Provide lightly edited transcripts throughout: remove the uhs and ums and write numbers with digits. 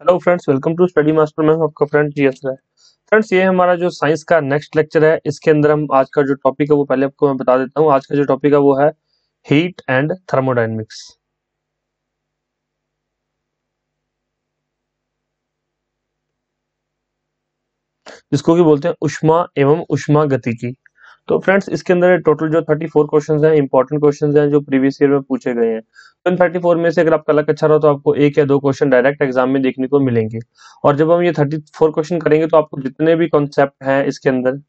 Hello friends, welcome to study master. मैं हूं आपका फ्रेंड जीएस है। फ्रेंड्स, ये हमारा जो साइंस का नेक्स्ट लेक्चर है। इसके अंदर हम आज का जो टॉपिक है वो पहले आपको मैं बता देता हूँ। आज का जो टॉपिक है वो है हीट एंड थर्मोडायनेमिक्स, जिसको कि बोलते हैं उष्मा एवं उष्मा गतिकी। तो फ्रेंड्स, इसके अंदर टोटल जो 34 क्वेश्चंस हैं, इंपॉर्टेंट क्वेश्चंस हैं जो प्रीवियस ईयर में पूछे गए हैं। तो इन 34 में से अगर आपका लक अच्छा रहा तो आपको एक या दो क्वेश्चन डायरेक्ट एग्जाम में देखने को मिलेंगे। और जब हम ये 34 क्वेश्चन करेंगे तो आपको जितने भी कॉन्सेप्ट हैं इसके अंदर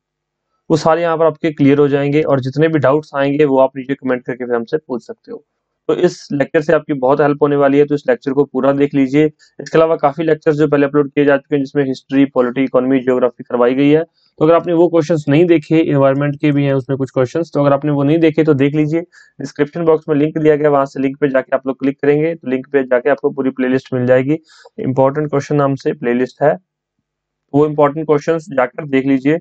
वो सारे यहाँ पर आपके क्लियर हो जाएंगे, और जितने भी डाउट्स आएंगे वो आप नीचे कमेंट करके फिर हमसे पूछ सकते हो। तो इस लेक्चर से आपकी बहुत हेल्प होने वाली है, तो इस लेक्चर को पूरा देख लीजिए। इसके अलावा काफी लेक्चर्स जो पहले अपलोड किए जा चुके हैं, जिसमें हिस्ट्री, पॉलिटी, इकोनॉमी, जियोग्राफी करवाई गई है। तो अगर आपने वो क्वेश्चंस नहीं देखे, एनवायरमेंट के भी हैं उसमें कुछ क्वेश्चंस, तो अगर आपने वो नहीं देखे तो देख लीजिए। डिस्क्रिप्शन बॉक्स में लिंक दिया गया, वहां से लिंक पे जाके आप लोग क्लिक करेंगे तो लिंक पे जाके आपको पूरी प्लेलिस्ट मिल जाएगी। इंपॉर्टेंट क्वेश्चन नाम से प्लेलिस्ट है, वो इंपॉर्टेंट क्वेश्चंस जाकर देख लीजिए।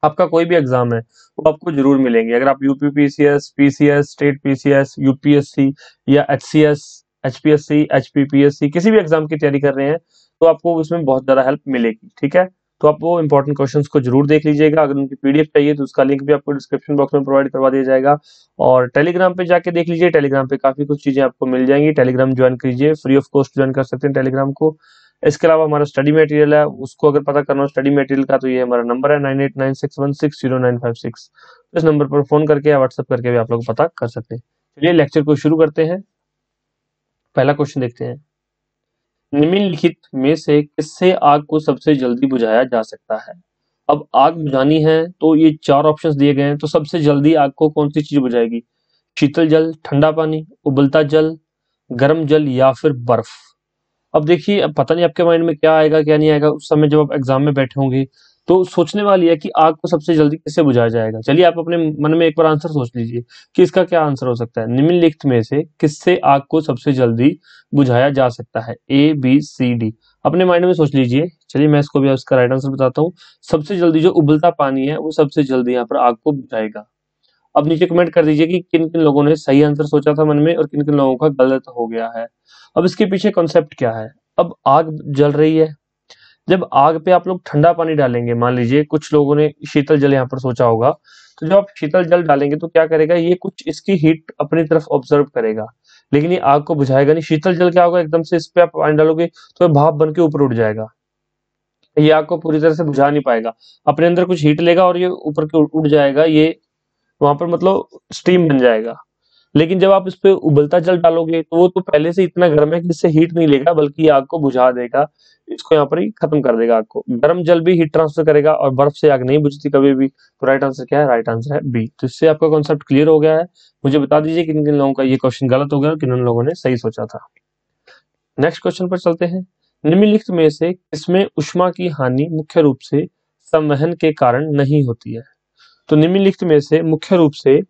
आपका कोई भी एग्जाम है वो आपको जरूर मिलेंगे। अगर आप UP PCS, PCS, state PCS, UPSC या एचसीएस, एचपीएससी, एचपीपीएससी किसी भी एग्जाम की तैयारी कर रहे हैं तो आपको उसमें बहुत ज्यादा हेल्प मिलेगी। ठीक है, तो आप वो इंपॉर्टेंट क्वेश्चंस को जरूर देख लीजिएगा। अगर उनकी पीडीएफ चाहिए तो उसका लिंक भी आपको डिस्क्रिप्शन बॉक्स में प्रोवाइड करवा दिया जाएगा। और टेलीग्राम पे जाके देख लीजिए, टेलीग्राम पे काफी कुछ चीजें आपको मिल जाएंगी। टेलीग्राम ज्वाइन कीजिए, फ्री ऑफ कॉस्ट ज्वाइन कर सकते हैं टेलीग्राम को। इसके अलावा हमारा स्टडी मटेरियल है, उसको अगर पता करना हो स्टडी मटेरियल का तो ये हमारा नंबर है 9896160956। इस नंबर पर फोन करके या व्हाट्सएप करके भी आप लोग पता कर सकते हैं। चलिए लेक्चर को शुरू करते हैं। पहला क्वेश्चन देखते हैं, निम्नलिखित में से किससे आग को सबसे जल्दी बुझाया जा सकता है। अब आग बुझानी है तो ये चार ऑप्शंस दिए गए हैं, तो सबसे जल्दी आग को कौन सी चीज बुझाएगी? शीतल जल, ठंडा पानी, उबलता जल, गर्म जल या फिर बर्फ। अब देखिए, अब पता नहीं आपके माइंड में क्या आएगा क्या नहीं आएगा उस समय जब आप एग्जाम में बैठे होंगे। तो सोचने वाली है कि आग को सबसे जल्दी किससे बुझाया जाएगा। चलिए आप अपने मन में एक बार आंसर सोच लीजिए कि इसका क्या आंसर हो सकता है। निम्नलिखित में से किससे आग को सबसे जल्दी बुझाया जा सकता है? ए, बी, सी, डी। अपने माइंड में सोच लीजिए। चलिए मैं इसको भी इसका राइट आंसर बताता हूँ। सबसे जल्दी जो उबलता पानी है वो सबसे जल्दी यहाँ पर आग को बुझाएगा। अब नीचे कमेंट कर दीजिए कि किन किन लोगों ने सही आंसर सोचा था मन में और किन किन लोगों का गलत हो गया है। अब इसके पीछे कॉन्सेप्ट क्या है? अब आग जल रही है, जब आग पे आप लोग ठंडा पानी डालेंगे, मान लीजिए कुछ लोगों ने शीतल जल यहाँ पर सोचा होगा, तो जब आप शीतल जल डालेंगे तो क्या करेगा, ये कुछ इसकी हीट अपनी तरफ ऑब्जर्व करेगा, लेकिन ये आग को बुझाएगा नहीं। शीतल जल क्या होगा, एकदम से इस पे आप पानी डालोगे तो ये भाप बन के ऊपर उठ जाएगा, ये आग को पूरी तरह से बुझा नहीं पाएगा। अपने अंदर कुछ हीट लेगा और ये ऊपर के उड़ जाएगा, ये वहां पर मतलब स्टीम बन जाएगा। लेकिन जब आप इस पे उबलता जल डालोगे तो वो तो पहले से इतना गर्म है कि इससे हीट नहीं लेगा, बल्कि ये आग को बुझा देगा, इसको यहाँ पर ही खत्म कर देगा आग को। गर्म जल भी हीट ट्रांसफर करेगा और बर्फ से आग नहीं बुझती कभी भी। तो राइट आंसर क्या है? राइट आंसर है बी। तो इससे आपका कॉन्सेप्ट क्लियर हो गया है। मुझे बता दीजिए किन किन लोगों का ये क्वेश्चन गलत हो गया और किन किन लोगों ने सही सोचा था। नेक्स्ट क्वेश्चन पर चलते हैं। निम्नलिखित में से किसमें उष्मा की हानि मुख्य रूप से संवहन के कारण नहीं होती है? तो निम्नलिखित में से मुख्य रूप से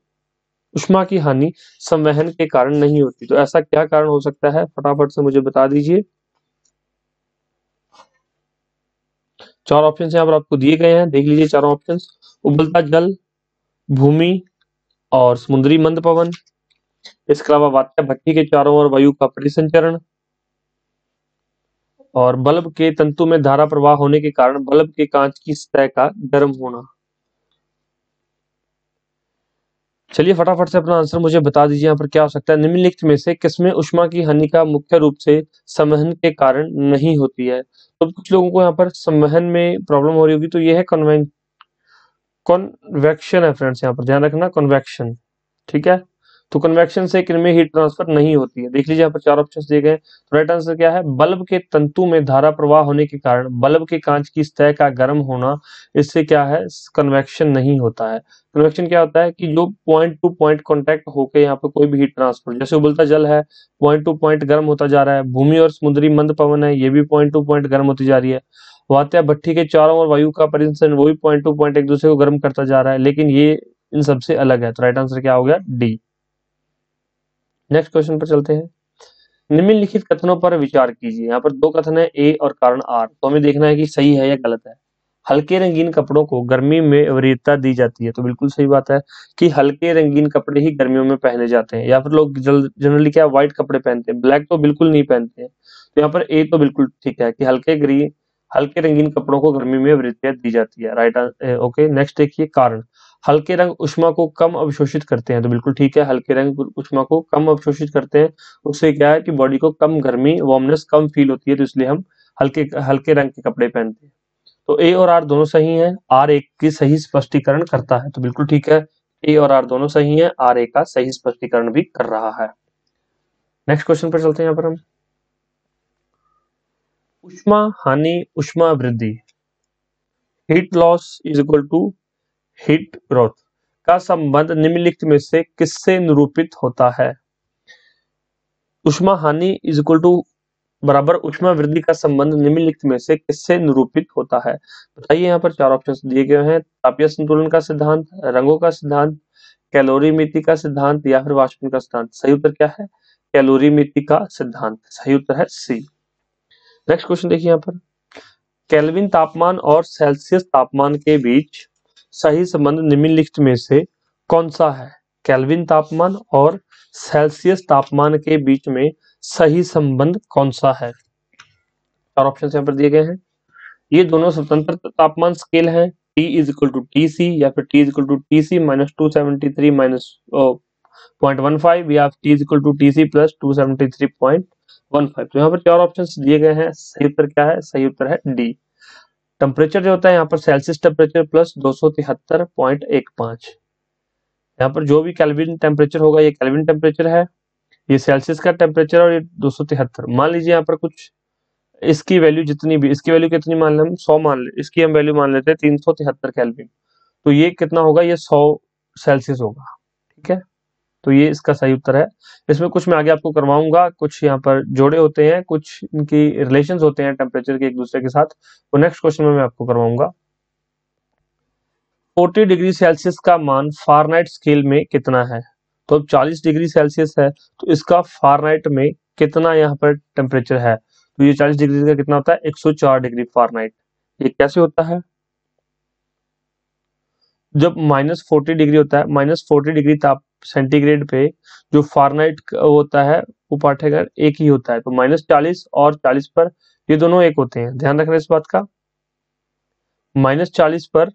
उष्मा की हानि संवहन के कारण नहीं होती, तो ऐसा क्या कारण हो सकता है? फटाफट से मुझे बता दीजिए। चार ऑप्शन यहाँ पर आपको दिए गए हैं, देख लीजिए चारों ऑप्शन। उबलता जल, भूमि और समुद्री मंद पवन, इसके अलावा वात्या भट्टी के चारों ओर वायु का परिसंचरण, और बल्ब के तंतु में धारा प्रवाह होने के कारण बल्ब के कांच की सतह का गर्म होना। चलिए फटाफट से अपना आंसर मुझे बता दीजिए यहाँ पर क्या हो सकता है। निम्नलिखित में से किसमें उष्मा की हानि का मुख्य रूप से संवहन के कारण नहीं होती है? तो कुछ लोगों को यहाँ पर संवहन में प्रॉब्लम हो रही होगी, तो ये है कॉन्वेक्शन है फ्रेंड्स, यहाँ पर ध्यान रखना, कॉन्वेक्शन। ठीक है, तो कन्वेक्शन से किनमें हीट ट्रांसफर नहीं होती है? देख लीजिए यहाँ पर चार ऑप्शंस दिए गए हैं। तो राइट आंसर क्या है? बल्ब के तंतु में धारा प्रवाह होने के कारण बल्ब के कांच की सतह का गर्म होना, इससे क्या है, कन्वेक्शन नहीं होता है। कन्वेक्शन क्या होता है कि जो पॉइंट टू पॉइंट कॉन्टैक्ट होकर यहाँ पे कोई भी हीट ट्रांसफर, जैसे उबलता जल है, पॉइंट टू पॉइंट गर्म होता जा रहा है। भूमि और समुद्री मंद पवन है, ये भी पॉइंट टू पॉइंट गर्म होती जा रही है। वात्या भट्टी के चारों ओर वायु का परिसंचरण, वो भी पॉइंट टू पॉइंट एक दूसरे को गर्म करता जा रहा है, लेकिन ये इन सबसे अलग है। तो राइट आंसर क्या हो गया? डी। नेक्स्ट क्वेश्चन पर चलते हैं। निम्नलिखित कथनों पर विचार कीजिए। यहाँ पर दो कथन है, ए और कारण आर, तो हमें देखना है कि सही है या गलत है। हल्के रंगीन कपड़ों को गर्मी में वरीयता दी जाती है। तो बिल्कुल सही बात है कि हल्के रंगीन कपड़े ही गर्मियों में पहने जाते हैं, या फिर लोग जनरली क्या व्हाइट कपड़े पहनते हैं, ब्लैक तो बिल्कुल नहीं पहनते हैं। तो यहाँ पर ए तो बिल्कुल ठीक है कि हल्के रंगीन कपड़ों को गर्मी में वरीयता दी जाती है। राइट। ओके, नेक्स्ट देखिए कारण। हल्के रंग ऊष्मा को कम अवशोषित करते हैं। तो बिल्कुल ठीक है, हल्के रंग ऊष्मा को कम अवशोषित करते हैं। उससे क्या है कि बॉडी को कम गर्मी, वार्मनेस कम फील होती है, तो इसलिए हम हल्के हल्के रंग के कपड़े पहनते हैं। तो ए और आर दोनों सही हैं। आर एक की सही स्पष्टीकरण करता है। तो बिल्कुल ठीक है, ए और आर दोनों सही हैं, आर ए का सही स्पष्टीकरण भी कर रहा है। नेक्स्ट क्वेश्चन पर चलते हैं। यहाँ पर हम ऊष्मा हानि ऊष्मा वृद्धि, heat loss is equal to heat growth का संबंध निम्नलिखित में से किससे निरूपित होता है? ऊष्मा हानि इज इक्वल टू बराबर ऊष्मा वृद्धि का संबंध निम्नलिखित में से किससे निरूपित होता है? बताइए। यहाँ पर चार ऑप्शन दिए गए हैं। तापीय संतुलन का सिद्धांत, रंगों का सिद्धांत, कैलोरीमिति का सिद्धांत, या फिर वाष्पन का सिद्धांत। सही उत्तर क्या है? कैलोरीमिति का सिद्धांत। सही उत्तर है सी। नेक्स्ट क्वेश्चन देखिए। यहाँ पर केल्विन तापमान और सेल्सियस तापमान के बीच सही संबंध निम्नलिखित में से कौन सा है? केल्विन तापमान और सेल्सियस तापमान के बीच में सही संबंध कौन सा है? चार ऑप्शन यहाँ पर दिए गए हैं। ये दोनों स्वतंत्र तापमान स्केल हैं। T is equal to T C, या फिर T is equal to T C minus 273 minus 0.15, या T is equal to T C plus 273.15। तो यहाँ पर चार ऑप्शन दिए गए हैं। सही उत्तर क्या है? सही उत्तर है डी। टेम्परेचर जो होता है यहाँ पर सेल्सियस टेम्परेचर प्लस 273.15। यहाँ पर जो भी केल्विन टेम्परेचर होगा ये केल्विन टेम्परेचर है, ये सेल्सियस का टेम्परेचर, और ये 273। मान लीजिए यहाँ पर कुछ इसकी वैल्यू जितनी भी, इसकी वैल्यू कितनी मान लें हम? 100 मान ले, इसकी हम वैल्यू मान लेते हैं 373 केल्विन। तो ये कितना होगा? ये 100 सेल्सियस होगा। ठीक है, तो ये इसका सही उत्तर है। इसमें कुछ मैं आगे आपको करवाऊंगा, कुछ यहाँ पर जोड़े होते हैं, कुछ इनकी रिलेशंस होते हैं टेम्परेचर के एक दूसरे के साथ, तो नेक्स्ट क्वेश्चन में मैं आपको करवाऊंगा। 40 डिग्री सेल्सियस का मान फारेनहाइट स्केल में कितना है? तो अब 40 डिग्री सेल्सियस है, तो इसका फारेनहाइट में कितना यहाँ पर टेम्परेचर है? तो ये 40 डिग्री का कितना होता है? 104 डिग्री फारेनहाइट। ये कैसे होता है? जब -40 डिग्री होता है, -40 डिग्री ताप सेंटीग्रेड पे जो फारेनहाइट होता है वो पाठ्यक्रम एक ही होता है। तो -40 और 40 पर ये दोनों एक होते हैं, ध्यान रखना इस बात का। -40 पर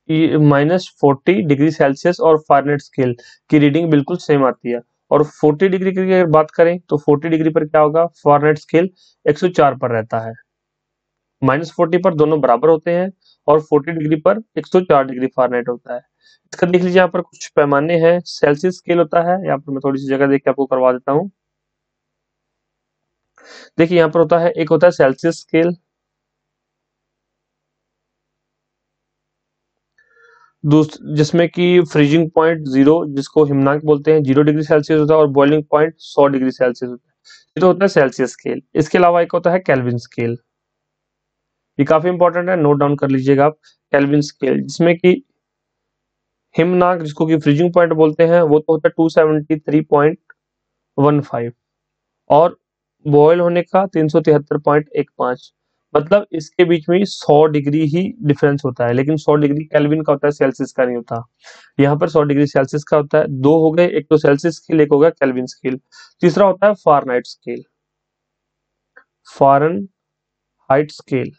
-40 डिग्री सेल्सियस और फारेनहाइट स्केल की रीडिंग बिल्कुल सेम आती है। और 40 डिग्री की अगर बात करें तो 40 डिग्री पर क्या होगा? फारेनहाइट स्केल 104 पर रहता है। -40 पर दोनों बराबर होते हैं, और 40 डिग्री पर 104 डिग्री फारेनहाइट होता है। इसका देख लीजिए, यहाँ पर कुछ पैमाने हैं। सेल्सियस स्केल होता है, यहाँ पर मैं थोड़ी सी जगह देख के आपको करवा देता हूँ। देखिए यहाँ पर होता है, एक होता है सेल्सियस स्केल, जिसमें कि फ्रीजिंग पॉइंट 0, जिसको हिमनांक बोलते हैं, 0 डिग्री सेल्सियस होता है, और बॉइलिंग पॉइंट 100 डिग्री सेल्सियस होता है। ये तो होता है सेल्सियस स्केल। इसके अलावा एक होता है केल्विन स्केल, ये काफी इंपॉर्टेंट है, नोट डाउन कर लीजिएगा आप। केल्विन स्केल जिसमें कि हिमनांक, जिसको कि फ्रीजिंग पॉइंट बोलते हैं, वो तो होता है 273.15, और बॉयल होने का 373.15। मतलब इसके बीच में 100 डिग्री ही डिफरेंस होता है, लेकिन 100 डिग्री केल्विन का होता है, सेल्सियस का नहीं होता। यहाँ पर 100 डिग्री सेल्सियस का होता है। दो हो गए, एक तो सेल्सियस स्केल, एक हो गया केल्विन स्केल। तीसरा होता है फारेनहाइट स्केल। फारेनहाइट स्केल,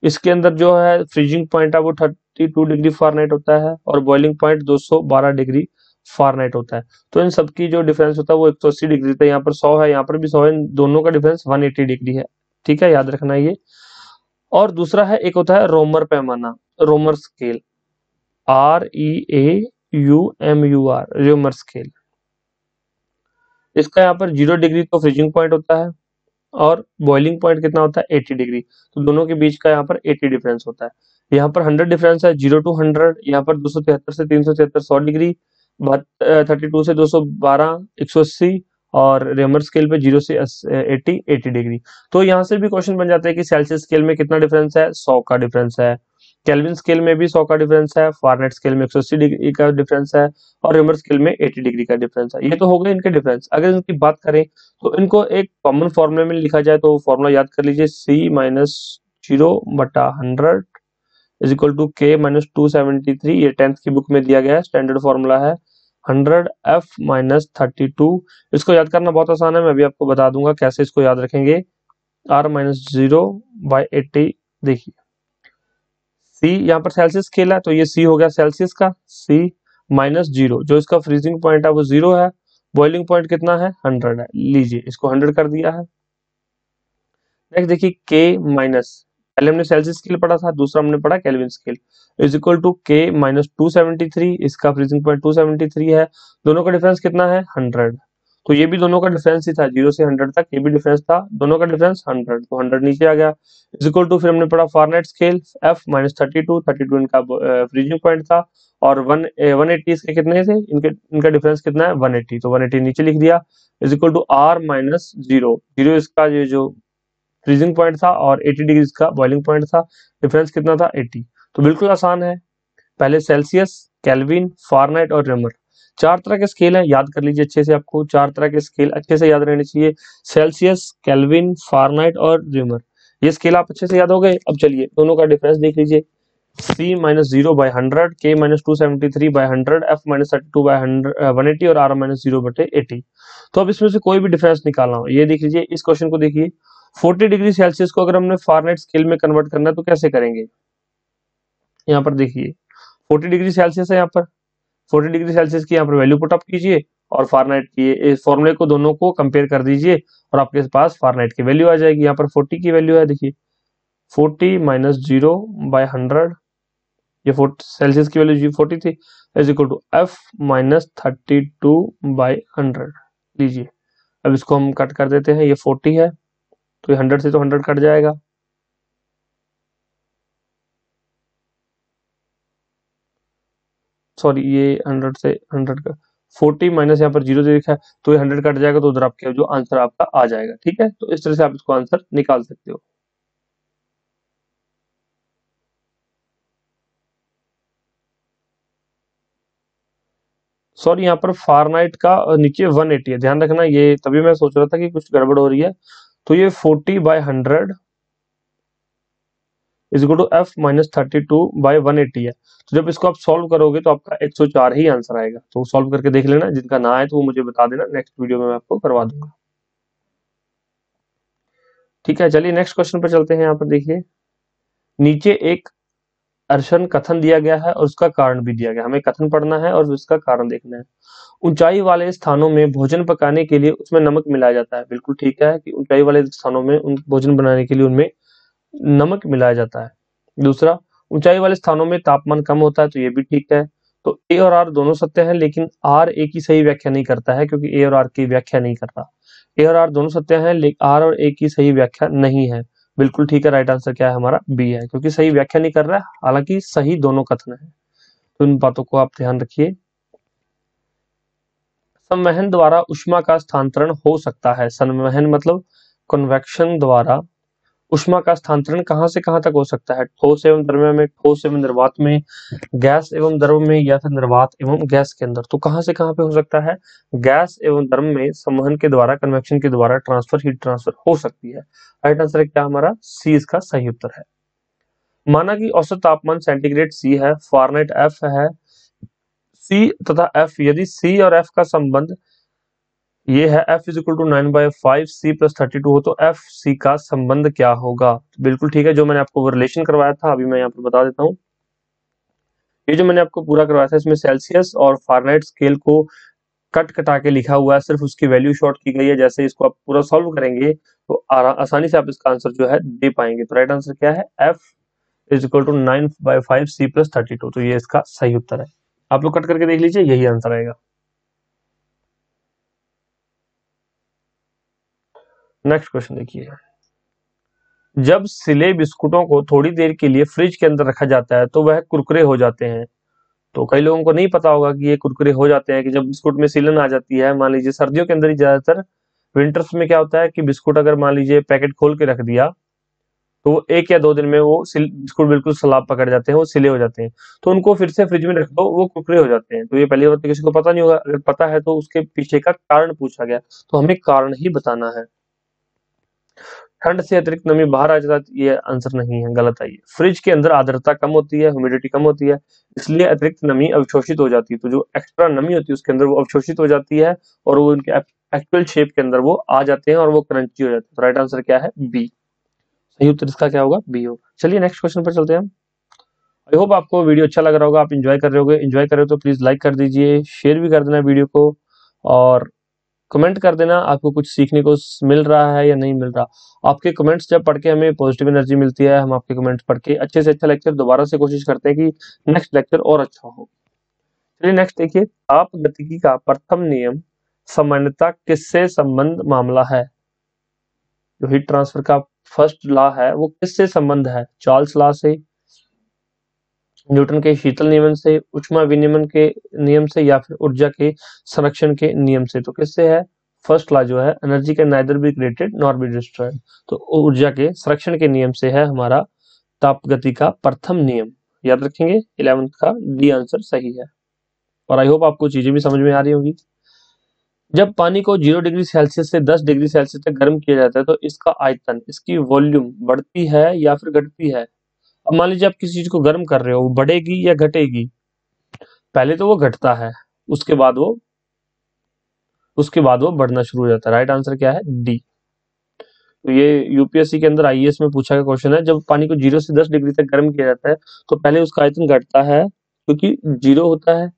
इसके अंदर जो है फ्रीजिंग पॉइंट है वो 32 डिग्री फारेनहाइट होता है, और बॉइलिंग पॉइंट 212 डिग्री फारेनहाइट होता है। तो इन सबकी जो डिफरेंस होता है वो 180 डिग्री था। यहाँ पर 100 है, यहाँ पर भी 100 है, दोनों का डिफरेंस 180 डिग्री है। ठीक है, याद रखना ये। और दूसरा है, एक होता है रोमर पैमाना, रोमर स्केल, REAUMUR, रोमर स्केल। इसका यहाँ पर 0 डिग्री तो फ्रीजिंग पॉइंट होता है, और बॉइलिंग पॉइंट कितना होता है? 80 डिग्री। तो दोनों के बीच का यहाँ पर 80 डिफरेंस होता है। यहाँ पर 100 डिफरेंस है, 0 to 100। यहाँ पर 273 से 373 100 डिग्री, 32 से 212 180, और रेमर स्केल पे 0 से 80 डिग्री। तो यहाँ से भी क्वेश्चन बन जाता है कि सेल्सियस स्केल में कितना डिफरेंस है? 100 का डिफरेंस है। केल्विन स्केल में भी 100 का डिफरेंस है, फारेनहाइट स्केल में 180 डिग्री का डिफरेंस है और रेमर स्केल में 80 डिग्री का डिफरेंस है। ये तो हो गए इनके डिफरेंस। अगर इनकी बात करें तो इनको एक कॉमन फॉर्मूले में लिखा जाए तो फॉर्मूला याद कर लीजिए, C minus 0/100 is equal to K minus 273। ये 10th की बुक में दिया गया है, स्टैंडर्ड फॉर्मूला है 100F माइनस 32। इसको याद करना बहुत आसान है, मैं भी आपको बता दूंगा कैसे इसको याद रखेंगे। R माइनस 0/80, देखिए C यहाँ पर सेल्सियस स्केल है तो ये C हो गया सेल्सियस का, C माइनस 0, जो इसका फ्रीजिंग पॉइंट है वो 0 है, बॉइलिंग पॉइंट कितना है 100 है, लीजिए इसको 100 कर दिया है। नेक्स्ट देखिए K माइनस, पहले हमने सेल्सियस स्केल पढ़ा था, दूसरा हमने पढ़ा Kelvin scale, is equal to K minus 273, इसका फ्रीजिंग पॉइंट 273 है, दोनों का डिफरेंस कितना है 100। तो ये भी दोनों का डिफरेंस ही था, 0 से 100 तक ये भी डिफरेंस था, दोनों का डिफरेंस 100, तो 100 नीचे आ गया। इज इक्वल टू फिर हमने पढ़ा फारेनहाइट स्केल, F माइनस 32 इनका फ्रीजिंग पॉइंट था और 180 इसके कितने थे, इनका डिफरेंस कितना है 180, तो 180 नीचे लिख दिया। Is equal to R minus 0, इसका ये जो फ्रीजिंग पॉइंट था और 80 डिग्री का बॉइलिंग पॉइंट था, डिफरेंस कितना था 80। तो बिल्कुल आसान है, पहले सेल्सियस, केल्विन, फारेनहाइट और रेमर, 4 तरह के स्केल है, याद कर लीजिए अच्छे से, आपको 4 तरह के स्केल अच्छे से याद रहने चाहिए, सेल्सियस, केल्विन, फारेनहाइट और रेमर, ये स्केल आप अच्छे से याद हो गए। अब चलिए दोनों का डिफरेंस देख लीजिए, C minus 0/100, K minus 273/100, F minus 32/180 और R माइनस 0/80। तो अब इसमें से कोई भी डिफरेंस निकालना हो, ये देख लीजिए, इस क्वेश्चन को देखिए, 40 डिग्री सेल्सियस को अगर हमने फारेनहाइट स्केल में कन्वर्ट करना है तो कैसे करेंगे। यहाँ पर देखिए 40 डिग्री सेल्सियस है, यहाँ पर 40 डिग्री सेल्सियस की यहाँ पर वैल्यू पुट अप कीजिए और फारेनहाइट की इस फॉर्मूले को दोनों को कंपेयर कर दीजिए और आपके पास फारेनहाइट की वैल्यू आ जाएगी। यहाँ पर 40 की वैल्यू है, देखिए 40 माइनस 0/100, ये सेल्सियस की वैल्यू 40 थी, is equal to F minus 32/100, लीजिए अब इसको हम कट कर देते हैं, ये 40 है तो ये 100 से तो 100 कट जाएगा, सॉरी ये 100 से 100 का 40 माइनस यहाँ पर 0 से लिखा है तो ये 100 कट जाएगा, तो उधर आपके जो आंसर आपका आ जाएगा। ठीक है, तो इस तरह से आप इसको आंसर निकाल सकते हो। सॉरी यहाँ पर फारेनहाइट का नीचे 180 है, ध्यान रखना, ये तभी मैं सोच रहा था कि कुछ गड़बड़ हो रही है। तो ये 40/100 is equal to F minus 32/180 है। तो जब इसको आप सॉल्व करोगे तो आपका 104 ही आंसर आएगा। तो सॉल्व करके देख लेना, जिनका ना आए तो वो मुझे बता देना, नेक्स्ट वीडियो में मैं आपको करवा दूंगा। ठीक है, चलिए नेक्स्ट क्वेश्चन पर चलते हैं। यहाँ पर देखिए, नीचे एक अर्शन कथन दिया गया है और उसका कारण भी दिया गया, हमें कथन पढ़ना है और उसका कारण देखना है। ऊंचाई वाले स्थानों में भोजन पकाने के लिए उसमें नमक मिलाया जाता है, बिल्कुल ठीक है कि ऊंचाई वाले स्थानों में उन भोजन बनाने के लिए उनमें नमक मिलाया जाता है। दूसरा, ऊंचाई वाले स्थानों में तापमान कम होता है, तो ये भी ठीक है। तो ए और आर दोनों सत्य है, लेकिन आर ए की सही व्याख्या नहीं करता है, क्योंकि ए और आर की व्याख्या नहीं करता। ए और आर दोनों सत्य है, लेकिन आर और ए की सही व्याख्या नहीं है, बिल्कुल ठीक है। राइट आंसर क्या है हमारा, बी है, क्योंकि सही व्याख्या नहीं कर रहा है, हालांकि सही दोनों कथन है। तो इन बातों को आप ध्यान रखिए। संवहन द्वारा ऊष्मा का स्थानांतरण हो सकता है, संवहन मतलब कन्वेक्शन द्वारा ऊष्मा का स्थानांतरण कहां से कहां तक हो सकता है, ठोस एवं द्रव्य में, ठोस एवं निर्वात में, गैस एवं द्रव में, या फिर निर्वात एवं गैस के अंदर। तो कहां से कहां पे हो सकता है, गैस एवं द्रव में संवहन के द्वारा, कन्वेक्शन के द्वारा ट्रांसफर, हीट ट्रांसफर हो सकती है। राइट आंसर क्या हमारा, सी इसका सही उत्तर है। माना कि औसत तापमान सेंटीग्रेड C है, फारेनहाइट F है, C तथा F, यदि C और F का संबंध ये है, F is equal to 9/5 C plus 32 हो, तो F C का संबंध क्या होगा। बिल्कुल ठीक है, जो मैंने आपको रिलेशन करवाया था अभी मैं यहाँ पर बता देता हूँ। ये जो मैंने आपको पूरा करवाया था, इसमें सेल्सियस और फारेनहाइट स्केल को कट कटा के लिखा हुआ है, सिर्फ उसकी वैल्यू शॉर्ट की गई है। जैसे इसको आप पूरा सॉल्व करेंगे तो आसानी से आप इसका आंसर जो है दे पाएंगे। तो राइट आंसर क्या है, F is equal to 9/5 C plus 32, तो ये इसका सही उत्तर है। आप लोग कट करके देख लीजिए, यही आंसर आएगा। नेक्स्ट क्वेश्चन देखिए, जब सिले बिस्कुटों को थोड़ी देर के लिए फ्रिज के अंदर रखा जाता है तो वह कुरकुरे हो जाते हैं। तो कई लोगों को नहीं पता होगा कि ये कुरकुरे हो जाते हैं कि जब बिस्कुट में सिलन आ जाती है। मान लीजिए सर्दियों के अंदर ही ज्यादातर, विंटर्स में क्या होता है कि बिस्कुट अगर मान लीजिए पैकेट खोल के रख दिया तो वो 1 या 2 दिन में वो बिल्कुल बिल्कुल सलाब पकड़ जाते हैं, वो सिले हो जाते हैं। तो उनको फिर से फ्रिज में रख दो, वो कुरकुरे हो जाते हैं। तो ये पहली बात तो किसी को पता नहीं होगा, अगर पता है तो उसके पीछे का कारण पूछा गया, तो हमें कारण ही बताना है। ठंड से अतिरिक्त नमी बाहर आ जाता है, ये आंसर नहीं है, गलत है ये। फ्रिज के अंदर आर्द्रता कम होती है, ह्यूमिडिटी कम होती है, इसलिए अतिरिक्त नमी अवशोषित हो जाती है। तो जो एक्स्ट्रा नमी होती है उसके अंदर वो अवशोषित हो जाती है और वो उनके एक्चुअल शेप के अंदर वो आ जाते हैं और वो क्रंची हो जाते हैं। तो राइट आंसर क्या है? बी। सही उत्तर इसका क्या होगा? बी हो। चलिए नेक्स्ट क्वेश्चन पर चलते हैं हम। आई होप आपको वीडियो अच्छा लग रहा होगा, आप एंजॉय कर रहे होगे। एंजॉय कर रहे हो तो प्लीज लाइक कर दीजिए, शेयर भी कर देना वीडियो को, और कमेंट कर देना आपको कुछ सीखने को मिल रहा है या नहीं मिल रहा। आपके कमेंट्स जब पढ़ के हमें पॉजिटिव एनर्जी मिलती है, हम आपके कमेंट्स पढ़ के अच्छे से अच्छा लेक्चर दोबारा से कोशिश करते हैं कि नेक्स्ट लेक्चर और अच्छा हो। चलिए नेक्स्ट देखिए, ताप गतिकी का प्रथम नियम सामान्यता किससे संबंध मामला है? जो हीट ट्रांसफर का फर्स्ट लॉ है वो किससे संबंध है? चार्ल्स लॉ से, न्यूटन के शीतल नियम से, उष्मा विनिमय के नियम से, या फिर ऊर्जा के संरक्षण के नियम से? तो किससे है? फर्स्ट लॉ जो है, energy can neither be created nor be destroyed, तो ऊर्जा के संरक्षण के नियम से है हमारा ताप गति का प्रथम नियम। याद रखेंगे, 11th का डी आंसर सही है। और आई होप आपको चीजें भी समझ में आ रही होंगी। जब पानी को 0 डिग्री सेल्सियस से 10 डिग्री सेल्सियस तक गर्म किया जाता है तो इसका आयतन, इसकी वॉल्यूम बढ़ती है या फिर घटती है? अब मान लीजिए आप किसी चीज को गर्म कर रहे हो, वो बढ़ेगी या घटेगी? पहले तो वो घटता है, उसके बाद वो बढ़ना शुरू हो जाता है। राइट आंसर क्या है? डी। तो ये यूपीएससी के अंदर आईएएस में पूछा गया क्वेश्चन है। जब पानी को 0 से 10 डिग्री तक गर्म किया जाता है तो पहले उसका आयतन घटता है, क्योंकि 0 होता है,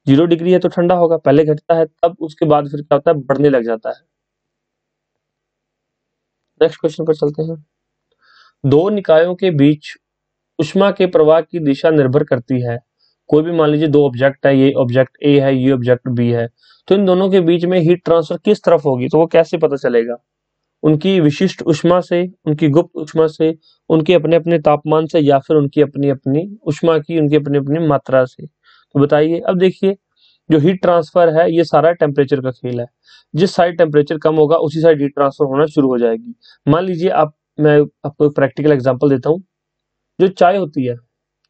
0 डिग्री है तो ठंडा होगा, पहले घटता है, तब उसके बाद फिर क्या होता है? बढ़ने लग जाता है। नेक्स्ट क्वेश्चन पर चलते हैं। दो निकायों के बीच ऊष्मा के प्रवाह की दिशा निर्भर करती है। कोई भी मान लीजिए दो ऑब्जेक्ट है, ये ऑब्जेक्ट ए है, ये ऑब्जेक्ट बी है, तो इन दोनों के बीच में हीट ट्रांसफर किस तरफ होगी? तो वो कैसे पता चलेगा? उनकी विशिष्ट ऊष्मा से, उनकी गुप्त ऊष्मा से, उनके अपने अपने तापमान से, या फिर उनकी अपनी अपनी ऊष्मा की उनकी अपनी अपनी मात्रा से? तो बताइए। अब देखिए, जो हीट ट्रांसफर है ये सारा टेम्परेचर का खेल है। जिस साइड टेम्परेचर कम होगा उसी साइड हीट ट्रांसफर होना शुरू हो जाएगी। मान लीजिए मैं आपको एक प्रैक्टिकल एग्जांपल देता हूँ। जो चाय होती है,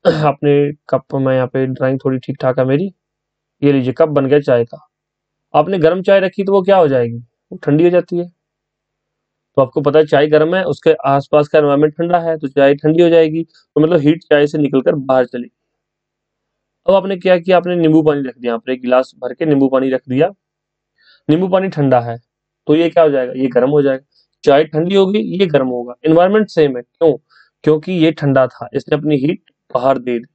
आपने कप में, यहाँ पे ड्राइंग थोड़ी ठीक ठाक है मेरी, ये लीजिए कप बन गया चाय का। आपने गर्म चाय रखी तो वो क्या हो जाएगी? वो ठंडी हो जाती है। तो आपको पता है चाय गर्म है, उसके आसपास का एनवायरनमेंट ठंडा है, तो चाय ठंडी हो जाएगी, तो मतलब हीट चाय से निकलकर बाहर चली। अब आपने क्या किया? आपने नींबू पानी रख दिया, आपने एक गिलास भर के नींबू पानी रख दिया। नींबू पानी ठंडा है, तो ये क्या हो जाएगा? ये गर्म हो जाएगा। चाय ठंडी होगी, ये गर्म होगा। एनवायरनमेंट सेम है, क्यों? क्योंकि ये ठंडा था, इसने अपनी हीट बाहर दे दी,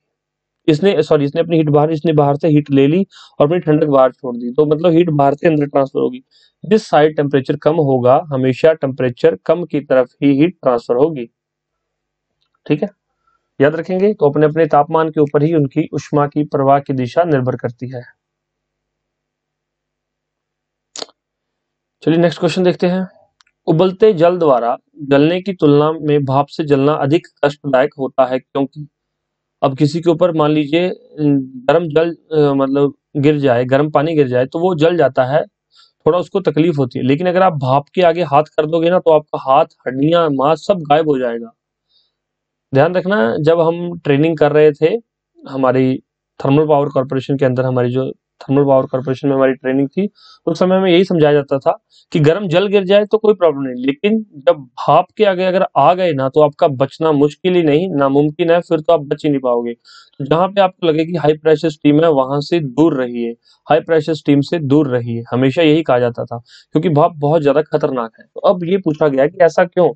इसने अपनी हीट बाहर, इसने बाहर से हीट ले ली और अपनी ठंडक बाहर छोड़ दी, तो मतलब हीट बाहर से अंदर ट्रांसफर होगी। जिस साइड टेम्परेचर कम होगा, हमेशा टेम्परेचर कम की तरफ ही हीट ट्रांसफर होगी। ठीक है, याद रखेंगे। तो अपने अपने तापमान के ऊपर ही उनकी ऊष्मा की प्रवाह की दिशा निर्भर करती है। चलिए नेक्स्ट क्वेश्चन देखते हैं। उबलते जल द्वारा जलने की तुलना में भाप से जलना अधिक कष्टदायक होता है, क्योंकि? अब किसी के ऊपर मान लीजिए गर्म जल मतलब गिर जाए, गर्म पानी गिर जाए, तो वो जल जाता है, थोड़ा उसको तकलीफ होती है। लेकिन अगर आप भाप के आगे हाथ कर दोगे ना, तो आपका हाथ, हड्डियां, मांस सब गायब हो जाएगा। ध्यान रखना, जब हम ट्रेनिंग कर रहे थे, हमारी थर्मल पावर कॉर्पोरेशन के अंदर, हमारी जो थर्मल पावर कॉर्पोरेशन में हमारी ट्रेनिंग थी, उस समय में यही समझाया जाता था कि गर्म जल गिर जाए तो कोई प्रॉब्लम नहीं, लेकिन जब भाप के आगे अगर आ गए ना, तो आपका बचना मुश्किल ही नहीं, नामुमकिन है, फिर तो आप बच ही नहीं पाओगे। तो जहां पे आपको लगे कि हाई प्रेशर स्टीम है, वहां से दूर रहिए, हाई प्रेशर स्टीम से दूर रहिए, हमेशा यही कहा जाता था, क्योंकि भाप बहुत ज्यादा खतरनाक है। तो अब ये पूछा गया कि ऐसा क्यों?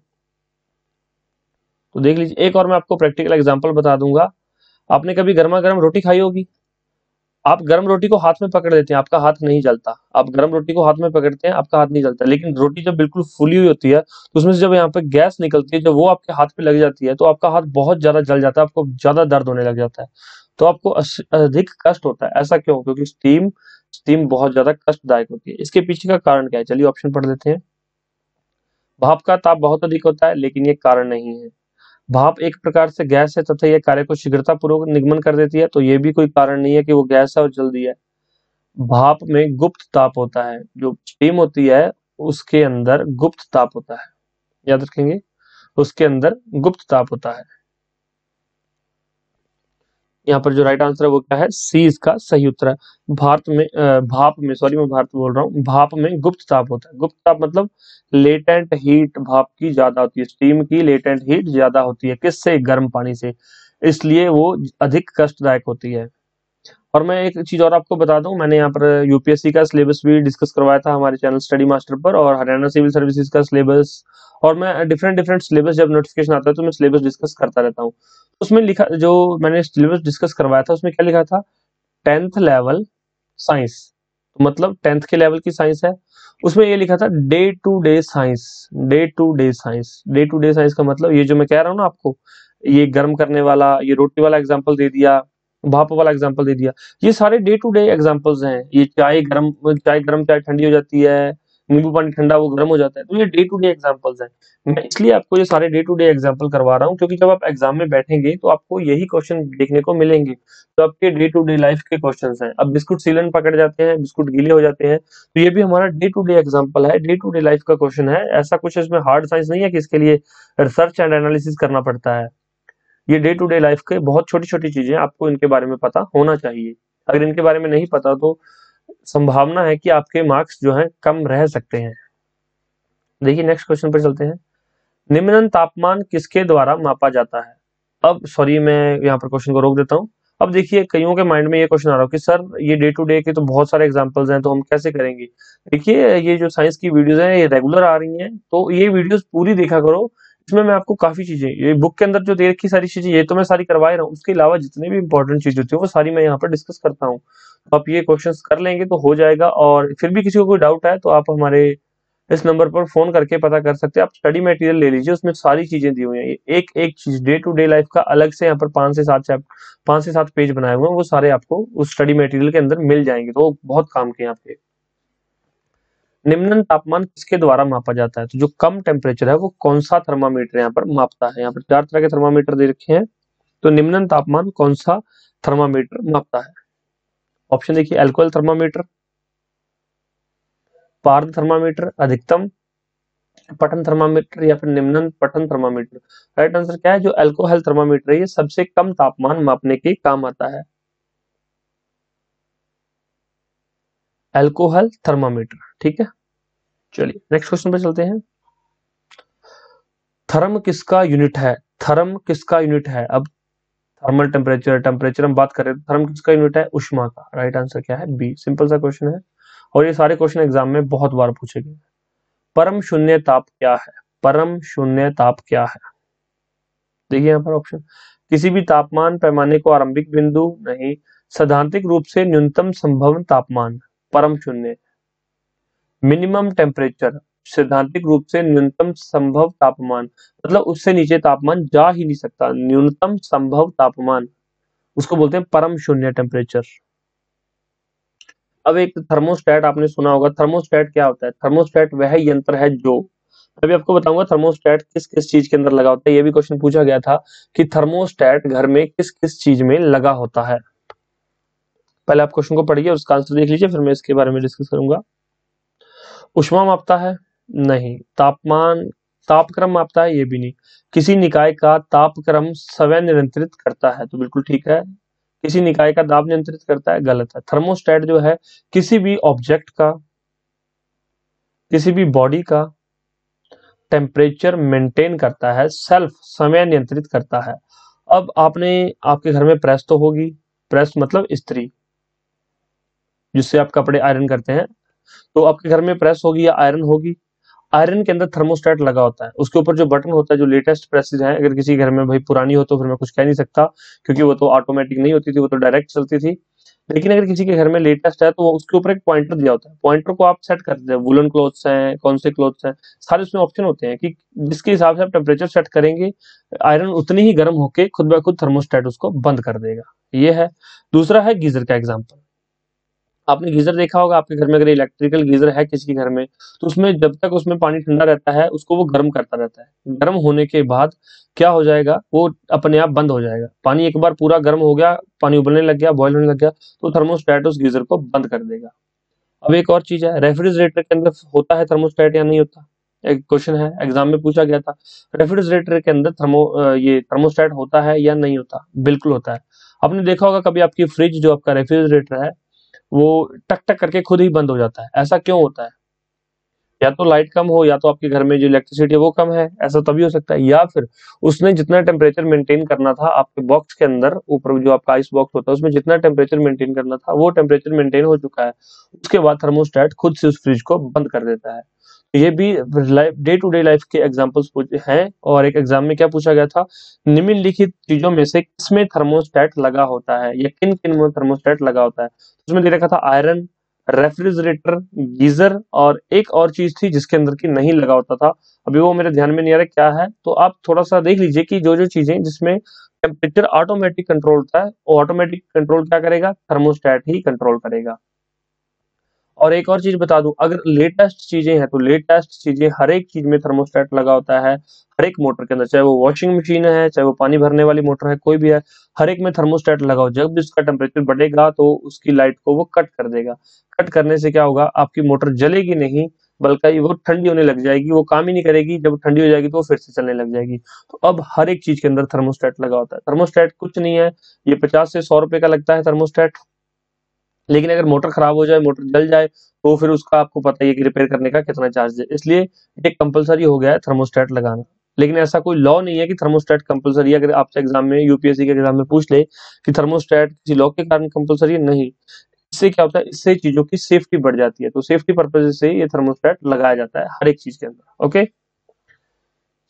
तो देख लीजिए, एक और मैं आपको प्रैक्टिकल एग्जांपल बता दूंगा। आपने कभी गर्मा गर्म रोटी खाई होगी। आप गर्म रोटी को हाथ में पकड़ लेते हैं, आपका हाथ नहीं जलता। आप गर्म रोटी को हाथ में पकड़ते हैं, आपका हाथ नहीं जलता। लेकिन रोटी जब बिल्कुल फूली हुई होती है, तो उसमें से जब यहाँ पे गैस निकलती है, जब वो आपके हाथ पे लग जाती है, तो आपका हाथ बहुत ज्यादा जल जाता है, आपको ज्यादा दर्द होने लग जाता है, तो आपको अधिक कष्ट होता है। ऐसा क्यों? क्योंकि स्टीम स्टीम बहुत ज्यादा कष्टदायक होती है। इसके पीछे का कारण क्या है? चलिए ऑप्शन पढ़ लेते हैं। भाप का ताप बहुत अधिक होता है, लेकिन ये कारण नहीं है। भाप एक प्रकार से गैस है तथा यह कार्य को शीघ्रतापूर्वक निगमन कर देती है, तो ये भी कोई कारण नहीं है कि वो गैस है और जल्दी है। भाप में गुप्त ताप होता है, जो स्टीम होती है उसके अंदर गुप्त ताप होता है। याद रखेंगे, उसके अंदर गुप्त ताप होता है। यहाँ पर जो राइट आंसर है वो क्या है, सी इसका सही उत्तर है। भाप में, सॉरी मैं भारत बोल रहा हूँ, भाप में गुप्त ताप होता है। गुप्त ताप मतलब लेटेंट हीट भाप की ज्यादा होती है, स्टीम की लेटेंट हीट ज्यादा होती है, किससे, गर्म पानी से, इसलिए वो अधिक कष्टदायक होती है। और मैं एक चीज और आपको बता दूं, मैंने यहाँ पर यूपीएससी का सिलेबस भी डिस्कस करवाया था हमारे चैनल स्टडी मास्टर पर, और हरियाणा सिविल सर्विसेज का सिलेबस, और मैं डिफरेंट डिफरेंट सिलेबस जब नोटिफिकेशन आता है तो मैं सिलेबस डिस्कस करता रहता हूँ। उसमें लिखा, जो मैंने सिलेबस डिस्कस करवाया था उसमें क्या लिखा था, 10th लेवल साइंस, तो मतलब 10th के लेवल की साइंस है। उसमें ये लिखा था day to day science, day to day science, day to day science का मतलब ये जो मैं कह रहा हूँ ना आपको, ये गर्म करने वाला, ये रोटी वाला एग्जांपल दे दिया, भाप वाला एग्जांपल दे दिया, ये सारे डे टू डे एग्जांपल्स हैं। ये चाय गरम चाय ठंडी हो जाती है, नींबू पानी ठंडा वो गर्म हो जाता है, तो ये डे टू डे एग्जांपल्स हैं। मैं इसलिए आपको ये सारे डे टू डे एग्जांपल करवा रहा हूँ क्योंकि जब आप एग्जाम में बैठेंगे तो आपको यही क्वेश्चन देखने को मिलेंगे, तो आपके डे टू डे लाइफ के क्वेश्चंस हैं। अब बिस्कुट सीलन पकड़ जाते हैं, बिस्कुट गीले हो जाते हैं, तो ये भी हमारा डे टू डे एग्जांपल है, डे टू डे लाइफ का क्वेश्चन है। ऐसा कुछ इसमें हार्ड साइंस नहीं है कि इसके लिए रिसर्च एंड एनालिसिस करना पड़ता है। ये डे टू डे लाइफ के बहुत छोटी छोटी चीजें, आपको इनके बारे में पता होना चाहिए। अगर इनके बारे में नहीं पता तो संभावना है कि आपके मार्क्स जो है कम रह सकते हैं। देखिए नेक्स्ट क्वेश्चन पर चलते हैं। निम्न तापमान किसके द्वारा मापा जाता है। अब सॉरी मैं यहाँ पर क्वेश्चन को रोक देता हूँ। अब देखिए कईयों के माइंड में ये क्वेश्चन आ रहा हो कि सर ये डे टू डे के तो बहुत सारे एग्जांपल्स हैं, तो हम कैसे करेंगे। देखिए ये जो साइंस की वीडियोस हैं ये रेगुलर आ रही हैं, तो ये वीडियोस पूरी देखा करो। इसमें मैं आपको काफी चीजें, ये बुक के अंदर जो दे रखी सारी चीजें ये तो मैं सारी करवा ही रहा हूँ, उसके अलावा जितने भी इंपॉर्टेंट चीज होती है वो सारी मैं यहाँ पर डिस्कस करता हूँ। तो आप ये क्वेश्चंस कर लेंगे तो हो जाएगा, और फिर भी किसी को कोई डाउट है तो आप हमारे इस नंबर पर फोन करके पता कर सकते हैं। आप स्टडी मटेरियल ले लीजिए, उसमें सारी चीजें दी हुई हैं, एक एक चीज डे टू डे लाइफ का अलग से यहाँ पर 5 से 7 पेज बनाए हुए हैं, वो सारे आपको उस स्टडी मटेरियल के अंदर मिल जाएंगे, तो वो बहुत काम के हैं आपके। निम्न तापमान किसके द्वारा मापा जाता है, तो जो कम टेम्परेचर है वो कौन सा थर्मामीटर यहाँ पर मापता है। यहाँ पर 4 तरह के थर्मामीटर दे रखे हैं, तो निम्न तापमान कौन सा थर्मामीटर मापता है। ऑप्शन देखिए, एल्कोहल थर्मामीटर, पार्थ थर्मामीटर, अधिकतम पठन थर्मामीटर, या फिर निम्न पठन थर्मामीटर। राइट आंसर क्या है, जो अल्कोहल थर्मामीटर है ये सबसे कम तापमान मापने के काम आता है, अल्कोहल थर्मामीटर। ठीक है, चलिए नेक्स्ट क्वेश्चन पे चलते हैं। थर्म किसका यूनिट है, थर्म किसका यूनिट है। अब थर्मल टेम्परेचर, टेम्परेचर हम बात करें तो थर्म किसका यूनिट है, ऊष्मा का। राइट आंसर क्या है, बी। सिंपल सा क्वेश्चन है और ये सारे क्वेश्चन एग्जाम में बहुत बार पूछे गए। परम शून्य ताप क्या है, परम शून्य ताप क्या है। देखिए यहाँ पर ऑप्शन, किसी भी तापमान पैमाने को आरंभिक बिंदु नहीं, सैद्धांतिक रूप से न्यूनतम संभव तापमान परम शून्य, मिनिमम टेम्परेचर सैद्धांतिक रूप से न्यूनतम संभव तापमान, मतलब उससे नीचे तापमान जा ही नहीं सकता, न्यूनतम संभव तापमान उसको बोलते हैं परम शून्य टेम्परेचर। अब एक थर्मोस्टेट आपने सुना होगा, थर्मोस्टेट क्या होता है, थर्मोस्टेट वह यंत्र है जो, अभी आपको बताऊंगा थर्मोस्टेट किस किस चीज के अंदर लगा होता है। ये भी क्वेश्चन पूछा गया था कि थर्मोस्टेट घर में किस किस चीज में लगा होता है। पहले आप क्वेश्चन को पढ़िए और उसका आंसर देख लीजिए, फिर मैं इसके बारे में डिस्कस करूंगा। ऊष्मा मापता है, नहीं। तापमान, तापक्रम मापता है, ये भी नहीं। किसी निकाय का तापक्रम स्वयं नियंत्रित करता है, तो बिल्कुल ठीक है। किसी निकाय का दाब नियंत्रित करता है, गलत है। थर्मोस्टेट जो है किसी भी ऑब्जेक्ट का, किसी भी बॉडी का टेम्परेचर मेंटेन करता है, सेल्फ समय नियंत्रित करता है। अब आपने, आपके घर में प्रेस तो होगी, प्रेस मतलब इस्त्री जिससे आप कपड़े आयरन करते हैं, तो आपके घर में प्रेस होगी या आयरन होगी। आयरन के अंदर थर्मोस्टेट लगा होता है, उसके ऊपर जो बटन होता है, जो लेटेस्ट प्रेसेज है, अगर किसी घर में भाई पुरानी हो तो फिर मैं कुछ कह नहीं सकता क्योंकि वो तो ऑटोमेटिक नहीं होती थी, वो तो डायरेक्ट चलती थी। लेकिन अगर किसी के घर में लेटेस्ट है तो उसके ऊपर एक पॉइंटर दिया होता है, पॉइंटर को आप सेट कर देते हैं, वुलन क्लोथ्स हैं, कौन से क्लोथ्स हैं, सारे उसमें ऑप्शन होते हैं कि जिसके हिसाब से आप टेम्परेचर सेट करेंगे आयरन उतनी ही गर्म होके खुद ब खुद थर्मोस्टेट उसको बंद कर देगा। ये है। दूसरा है गीजर का एग्जाम्पल। आपने गीजर देखा होगा, आपके घर में अगर इलेक्ट्रिकल गीजर है किसी के घर में, तो उसमें जब तक उसमें पानी ठंडा रहता है उसको वो गर्म करता रहता है। गर्म होने के बाद क्या हो जाएगा, वो अपने आप बंद हो जाएगा। पानी एक बार पूरा गर्म हो गया, पानी उबलने लग गया, बॉयल होने लग गया, तो थर्मोस्टेट उस गीजर को बंद कर देगा। अब एक और चीज है, रेफ्रिजरेटर के अंदर होता है थर्मोस्टेट या नहीं होता, एक क्वेश्चन है, एग्जाम में पूछा गया था, रेफ्रिजरेटर के अंदर ये थर्मोस्टेट होता है या नहीं होता? बिल्कुल होता है। आपने देखा होगा कभी आपकी फ्रिज जो आपका रेफ्रिजरेटर है वो टक टक करके खुद ही बंद हो जाता है, ऐसा क्यों होता है? या तो लाइट कम हो, या तो आपके घर में जो इलेक्ट्रिसिटी है वो कम है, ऐसा तभी हो सकता है। या फिर उसने जितना टेम्परेचर मेंटेन करना था आपके बॉक्स के अंदर, ऊपर जो आपका आइस बॉक्स होता है उसमें जितना टेम्परेचर मेंटेन करना था वो टेम्परेचर मेंटेन हो चुका है, उसके बाद थर्मोस्टेट खुद से उस फ्रिज को बंद कर देता है। ये भी डे टू डे लाइफ के एग्जांपल्स हैं। और एक एग्जाम में क्या पूछा गया था, निम्नलिखित चीजों में से किसमें थर्मोस्टेट लगा होता है, या किन किन में थर्मोस्टेट लगा होता है? उसमें दे रखा था आयरन, रेफ्रिजरेटर, गीजर, और एक और चीज थी जिसके अंदर की नहीं लगा होता था, अभी वो मेरे ध्यान में नहीं आ रहा क्या है। तो आप थोड़ा सा देख लीजिए कि जो जो चीजें जिसमें टेम्परेचर ऑटोमेटिक कंट्रोल होता है, वो ऑटोमेटिक कंट्रोल क्या करेगा? थर्मोस्टेट ही कंट्रोल करेगा। और एक और चीज बता दूं, अगर लेटेस्ट चीजें हैं तो लेटेस्ट चीजें हर एक चीज में थर्मोस्टेट लगा होता है, हर एक मोटर के अंदर, चाहे वो वॉशिंग मशीन है, चाहे वो पानी भरने वाली मोटर है, कोई भी है, हर एक में थर्मोस्टेट लगा हो। जब भी उसका टेम्परेचर बढ़ेगा तो उसकी लाइट को वो कट कर देगा। कट करने से क्या होगा, आपकी मोटर जलेगी नहीं, बल्कि वो ठंडी होने लग जाएगी, वो काम ही नहीं करेगी। जब ठंडी हो जाएगी तो वो फिर से चलने लग जाएगी। तो अब हर एक चीज के अंदर थर्मोस्टेट लगा होता है। थर्मोस्टेट कुछ नहीं है, ये 50 से 100 रुपए का लगता है थर्मोस्टेट। लेकिन अगर मोटर खराब हो जाए, मोटर जल जाए, तो फिर उसका आपको पता ही है कि रिपेयर करने का कितना चार्ज है। इसलिए ये कंपलसरी हो गया है थर्मोस्टेट लगाना। लेकिन ऐसा कोई लॉ नहीं है कि थर्मोस्टेट कंपलसरी है। अगर आपसे एग्जाम में, यूपीएससी के एग्जाम में पूछ ले कि थर्मोस्टेट किसी लॉ के कारण कंपलसरी है, नहीं। इससे क्या होता है, इससे चीजों की सेफ्टी बढ़ जाती है। तो सेफ्टी पर्पज से ये थर्मोस्टेट लगाया जाता है हर एक चीज के अंदर। ओके,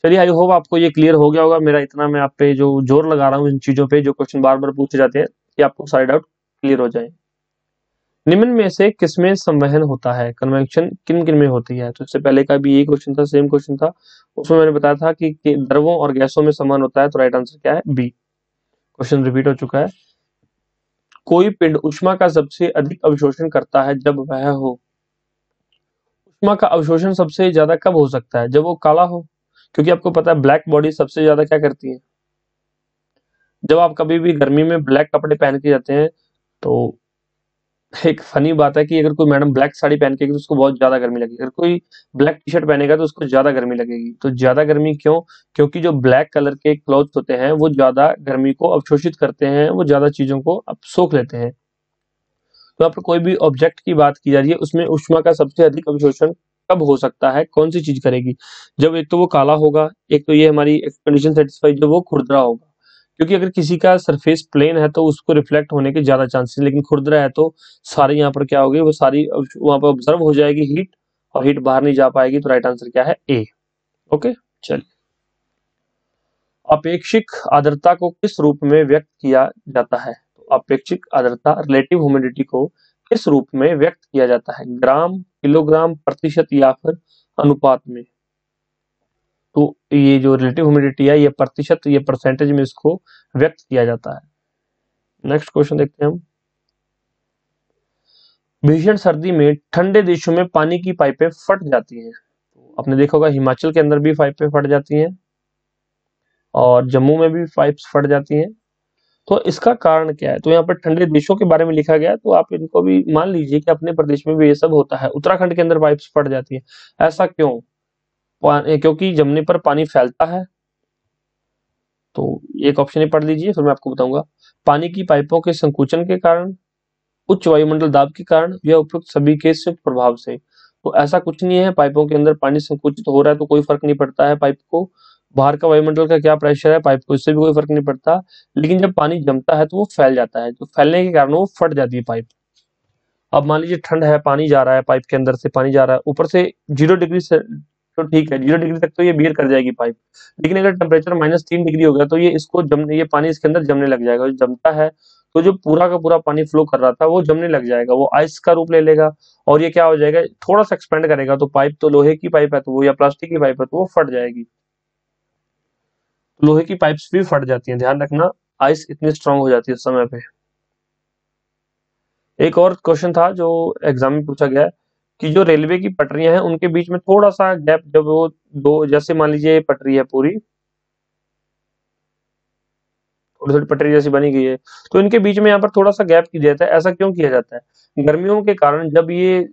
चलिए, आई होप आपको ये क्लियर हो गया होगा। मेरा इतना मैं आप पे जो जोर लगा रहा हूँ इन चीजों पे, जो क्वेश्चन बार बार पूछे जाते हैं, कि आपको सारे डाउट क्लियर हो जाए। निम्न में से किसमें संवहन होता है? कन्वेक्शन किन किन में होती है? तो इससे पहले का भी यही क्वेश्चन था, सेम क्वेश्चन था। उसमें मैंने बताया था कि द्रवों और गैसों में संवहन होता है। तो राइट आंसर क्या है? बी। क्वेश्चन रिपीट हो चुका है। कोई पिंड ऊष्मा का सबसे अधिक अवशोषण करता है जब वह हो। ऊष्मा का अवशोषण सबसे ज्यादा कब हो सकता है? जब वो काला हो। क्योंकि आपको पता है ब्लैक बॉडी सबसे ज्यादा क्या करती है? जब आप कभी भी गर्मी में ब्लैक कपड़े पहन के जाते हैं, तो एक फनी बात है कि अगर कोई मैडम ब्लैक साड़ी पहन के गई तो उसको बहुत ज्यादा गर्मी लगेगी। अगर कोई ब्लैक टी शर्ट पहनेगा तो उसको ज्यादा गर्मी लगेगी। तो ज्यादा गर्मी क्यों? क्योंकि जो ब्लैक कलर के क्लॉथ्स होते हैं वो ज्यादा गर्मी को अवशोषित करते हैं, वो ज्यादा चीजों को अब सोख लेते हैं। तो यहाँ पर कोई भी ऑब्जेक्ट की बात की जा रही है, उसमें ऊष्मा का सबसे अधिक अवशोषण कब हो सकता है? कौन सी चीज करेगी? जब एक तो वो काला होगा, एक तो ये हमारी कंडीशन सेटिस्फाई, जब वो खुरदरा होगा। क्योंकि अगर किसी का सरफेस प्लेन है तो उसको रिफ्लेक्ट होने के ज्यादा चांसेस, लेकिन खुरदरा है तो सारी यहाँ पर क्या होगी, वो सारी वहां पर ऑब्जर्व हो जाएगी हीट, और हीट बाहर नहीं जा पाएगी। तो राइट आंसर क्या है? ए। ओके, चलिए। अपेक्षिक आर्द्रता को किस रूप में व्यक्त किया जाता है? तो अपेक्षिक आर्द्रता, रिलेटिव ह्यूमिडिटी को किस रूप में व्यक्त किया जाता है? ग्राम, किलोग्राम, प्रतिशत, या फिर अनुपात में? तो ये जो रिलेटिव ह्यूमिडिटी है, ये प्रतिशत, ये परसेंटेज में इसको व्यक्त किया जाता है। नेक्स्ट क्वेश्चन देखते हैं हम। भीषण सर्दी में ठंडे देशों में पानी की पाइपें फट जाती हैं। तो आपने देखा होगा हिमाचल के अंदर भी पाइपें फट जाती हैं, और जम्मू में भी पाइप्स फट जाती हैं। तो इसका कारण क्या है? तो यहाँ पर ठंडे देशों के बारे में लिखा गया है, तो आप इनको भी मान लीजिए कि अपने प्रदेश में भी ये सब होता है। उत्तराखंड के अंदर पाइप्स फट जाती है, ऐसा क्यों? क्योंकि जमने पर पानी फैलता है। तो एक ऑप्शन ही पढ़ लीजिए, फिर मैं आपको बताऊंगा। पानी की पाइपों के संकुचन के कारण, उच्च वायुमंडल दाब के कारण, या उपयुक्त सभी के संयुक्त प्रभाव से। तो ऐसा कुछ नहीं है, पाइपों के अंदर पानी संकुचित हो रहा है तो कोई फर्क नहीं पड़ता है पाइप को। बाहर का वायुमंडल का क्या प्रेशर है, पाइप को इससे भी कोई फर्क नहीं पड़ता। लेकिन जब पानी जमता है तो वो फैल जाता है, तो फैलने के कारण वो फट जाती है पाइप। अब मान लीजिए ठंड है, पानी जा रहा है, पाइप के अंदर से पानी जा रहा है, ऊपर से 0 डिग्री से, तो ठीक है, 0 डिग्री तक तो ये बियर कर जाएगी पाइप। लेकिन अगर टेम्परेचर -3 डिग्री हो गया तो ये पानी इसके अंदर जमने लग जाएगा। जो जमता है तो जो पूरा का पूरा पानी फ्लो कर रहा था वो जमने लग जाएगा, वो आइस का रूप ले लेगा। और ये क्या हो जाएगा, थोड़ा सा एक्सपेंड करेगा। तो पाइप तो लोहे की पाइप है तो वो, या प्लास्टिक की पाइप है तो वो फट जाएगी। तो लोहे की पाइप्स भी फट जाती हैं, ध्यान रखना। आइस इतनी स्ट्रांग हो जाती है उस समय पे। एक और क्वेश्चन था जो एग्जाम में पूछा गया है, कि जो रेलवे की पटरियां हैं उनके बीच में थोड़ा सा गैप, जब वो दो, जैसे मान लीजिए पटरी है पूरी, थोड़ी थोड़ी पटरी जैसी बनी गई है, तो इनके बीच में यहाँ पर थोड़ा सा गैप किया जाता है। ऐसा क्यों किया जाता है? गर्मियों के कारण जब ये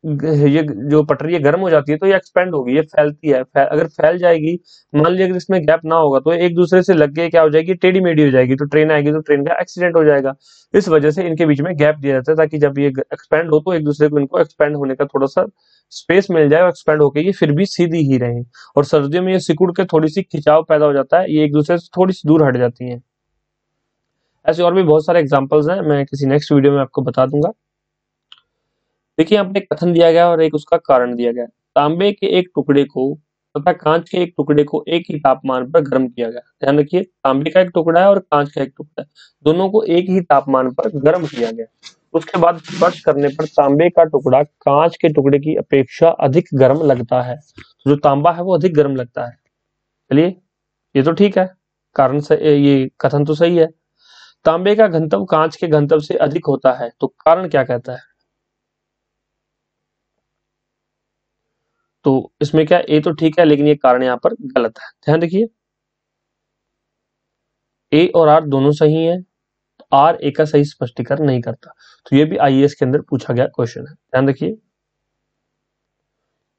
ये जो पटरी है गर्म हो जाती है तो ये एक्सपेंड होगी, ये फैलती है। अगर फैल जाएगी, मान लीजिए अगर इसमें गैप ना होगा तो एक दूसरे से लग के क्या हो जाएगी, टेढ़ी मेढ़ी हो जाएगी, तो ट्रेन आएगी तो ट्रेन का एक्सीडेंट हो जाएगा। इस वजह से इनके बीच में गैप दिया जाता है ताकि जब ये एक्सपेंड हो तो एक दूसरे को इनको एक्सपेंड होने का थोड़ा सा स्पेस मिल जाए और एक्सपेंड होके ये फिर भी सीधी ही रहे। और सर्दियों में ये सिकुड़ के थोड़ी सी खिंचाव पैदा हो जाता है, ये एक दूसरे से थोड़ी सी दूर हट जाती हैं। ऐसे और भी बहुत सारे एग्जाम्पल्स हैं, मैं किसी नेक्स्ट वीडियो में आपको बता दूंगा। देखिए यहाँ पे एक कथन दिया गया और एक उसका कारण दिया गया। तांबे के एक टुकड़े को तथा कांच के एक टुकड़े को एक ही तापमान पर गर्म किया गया। ध्यान रखिए, तांबे का एक टुकड़ा है और कांच का एक टुकड़ा है, दोनों को एक ही तापमान पर गर्म किया गया। उसके बाद स्पर्श करने पर तांबे का टुकड़ा कांच के टुकड़े की अपेक्षा अधिक गर्म लगता है। तो जो तांबा है वो अधिक गर्म लगता है। चलिए, ये तो ठीक है, कारण से ये कथन तो सही है। तांबे का घनत्व कांच के घनत्व से अधिक होता है, तो कारण क्या कहता है? तो इसमें क्या, ए तो ठीक है लेकिन ये कारण यहाँ पर गलत है। ध्यान रखिए, ए और आर दोनों सही हैं, आर ए का सही स्पष्टीकरण नहीं करता। तो ये भी आईएएस के अंदर पूछा गया क्वेश्चन है, ध्यान रखिए।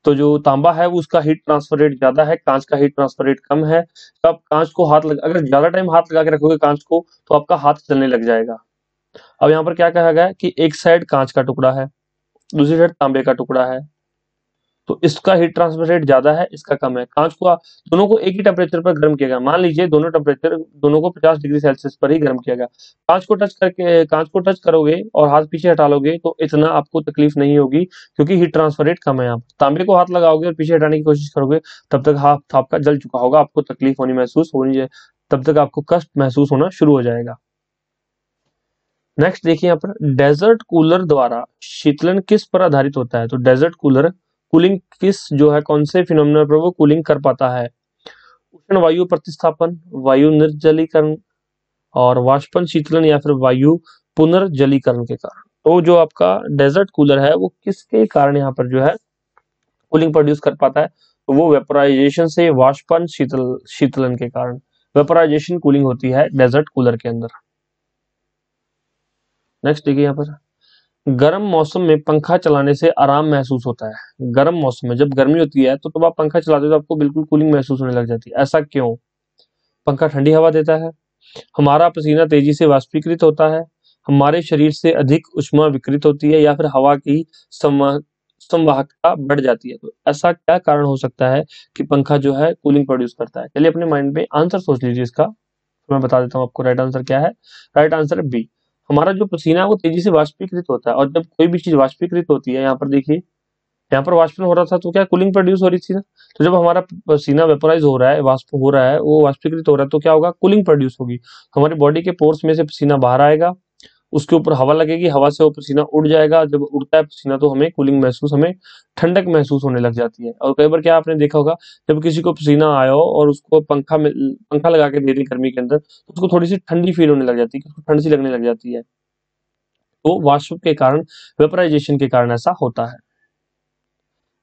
तो जो तांबा है वो उसका हीट ट्रांसफर रेट ज्यादा है, कांच का हीट ट्रांसफर रेट कम है। तो आप कांच को हाथ लगा, अगर ज्यादा टाइम हाथ लगा के रखोगे कांच को तो आपका हाथ जलने लग जाएगा। अब यहाँ पर क्या कहा गया है कि एक साइड कांच का टुकड़ा है, दूसरी साइड तांबे का टुकड़ा है, तो इसका हीट ट्रांसफर रेट ज्यादा है, इसका कम है। कांच को दोनों को एक ही टेम्परेचर पर गर्म किया गया, मान लीजिए दोनों को 50 डिग्री सेल्सियस पर ही गर्म किया गया। कांच को टच करोगे और हाथ पीछे हटा लोगे तो इतना आपको तकलीफ नहीं होगी, क्योंकि हीट ट्रांसफर रेट कम है। आप तांबे को हाथ लगाओगे और पीछे हटाने की कोशिश करोगे तब तक हाथ आपका जल चुका होगा, आपको तकलीफ महसूस होनी है, तब तक आपको कष्ट महसूस होना शुरू हो जाएगा। नेक्स्ट देखिए यहाँ पर, डेजर्ट कूलर द्वारा शीतलन किस पर आधारित होता है? तो डेजर्ट कूलर कूलिंग किस जो है कौन से फिनोमिना पर वो कूलिंग कर पाता है? उष्ण वायु प्रतिस्थापन, वायु निर्जलीकरण और वाष्पन शीतलन, या फिर वायु पुनर्जलीकरण के कारण। तो जो आपका डेजर्ट कूलर है वो किसके कारण यहाँ पर जो है कूलिंग प्रोड्यूस कर पाता है? तो वो वेपोराइजेशन से, वाष्पन शीतलन के कारण वेपोराइजेशन कूलिंग होती है डेजर्ट कूलर के अंदर। नेक्स्ट देखिए यहाँ पर, गर्म मौसम में पंखा चलाने से आराम महसूस होता है। गर्म मौसम में जब गर्मी होती है तो जब आप पंखा चलाते हो तो आपको बिल्कुल कूलिंग महसूस होने लग जाती है, ऐसा क्यों? पंखा ठंडी हवा देता है, हमारा पसीना तेजी से वाष्पीकृत होता है, हमारे शरीर से अधिक ऊष्मा विकृत होती है, या फिर हवा की संवाहकता बढ़ जाती है। तो ऐसा क्या कारण हो सकता है कि पंखा जो है कूलिंग प्रोड्यूस करता है? चलिए अपने माइंड में आंसर सोच लीजिए इसका, तो मैं बता देता हूँ आपको राइट आंसर क्या है। राइट आंसर है बी। हमारा जो पसीना है वो तेजी से वाष्पीकृत होता है, और जब कोई भी चीज वाष्पीकृत होती है, यहाँ पर देखिए, यहाँ पर वाष्पन हो रहा था तो क्या कूलिंग प्रोड्यूस हो रही थी ना। तो जब हमारा पसीना वेपोराइज हो रहा है, वाष्प हो रहा है, वो वाष्पीकृत हो रहा है, तो क्या होगा, कूलिंग प्रोड्यूस होगी। हमारी बॉडी के पोर्स में से पसीना बाहर आएगा, उसके ऊपर हवा लगेगी, हवा से वो पसीना उड़ जाएगा। जब उड़ता है पसीना तो हमें ठंडक महसूस होने लग जाती है। और कई बार क्या आपने देखा होगा, जब किसी को पसीना आया हो और उसको पंखा लगा के दे दें गर्मी के अंदर, तो उसको थोड़ी सी ठंडी फील होने लग जाती है, उसको ठंड सी लगने लग जाती है। तो वाष्प के कारण, वेपराइजेशन के कारण ऐसा होता है।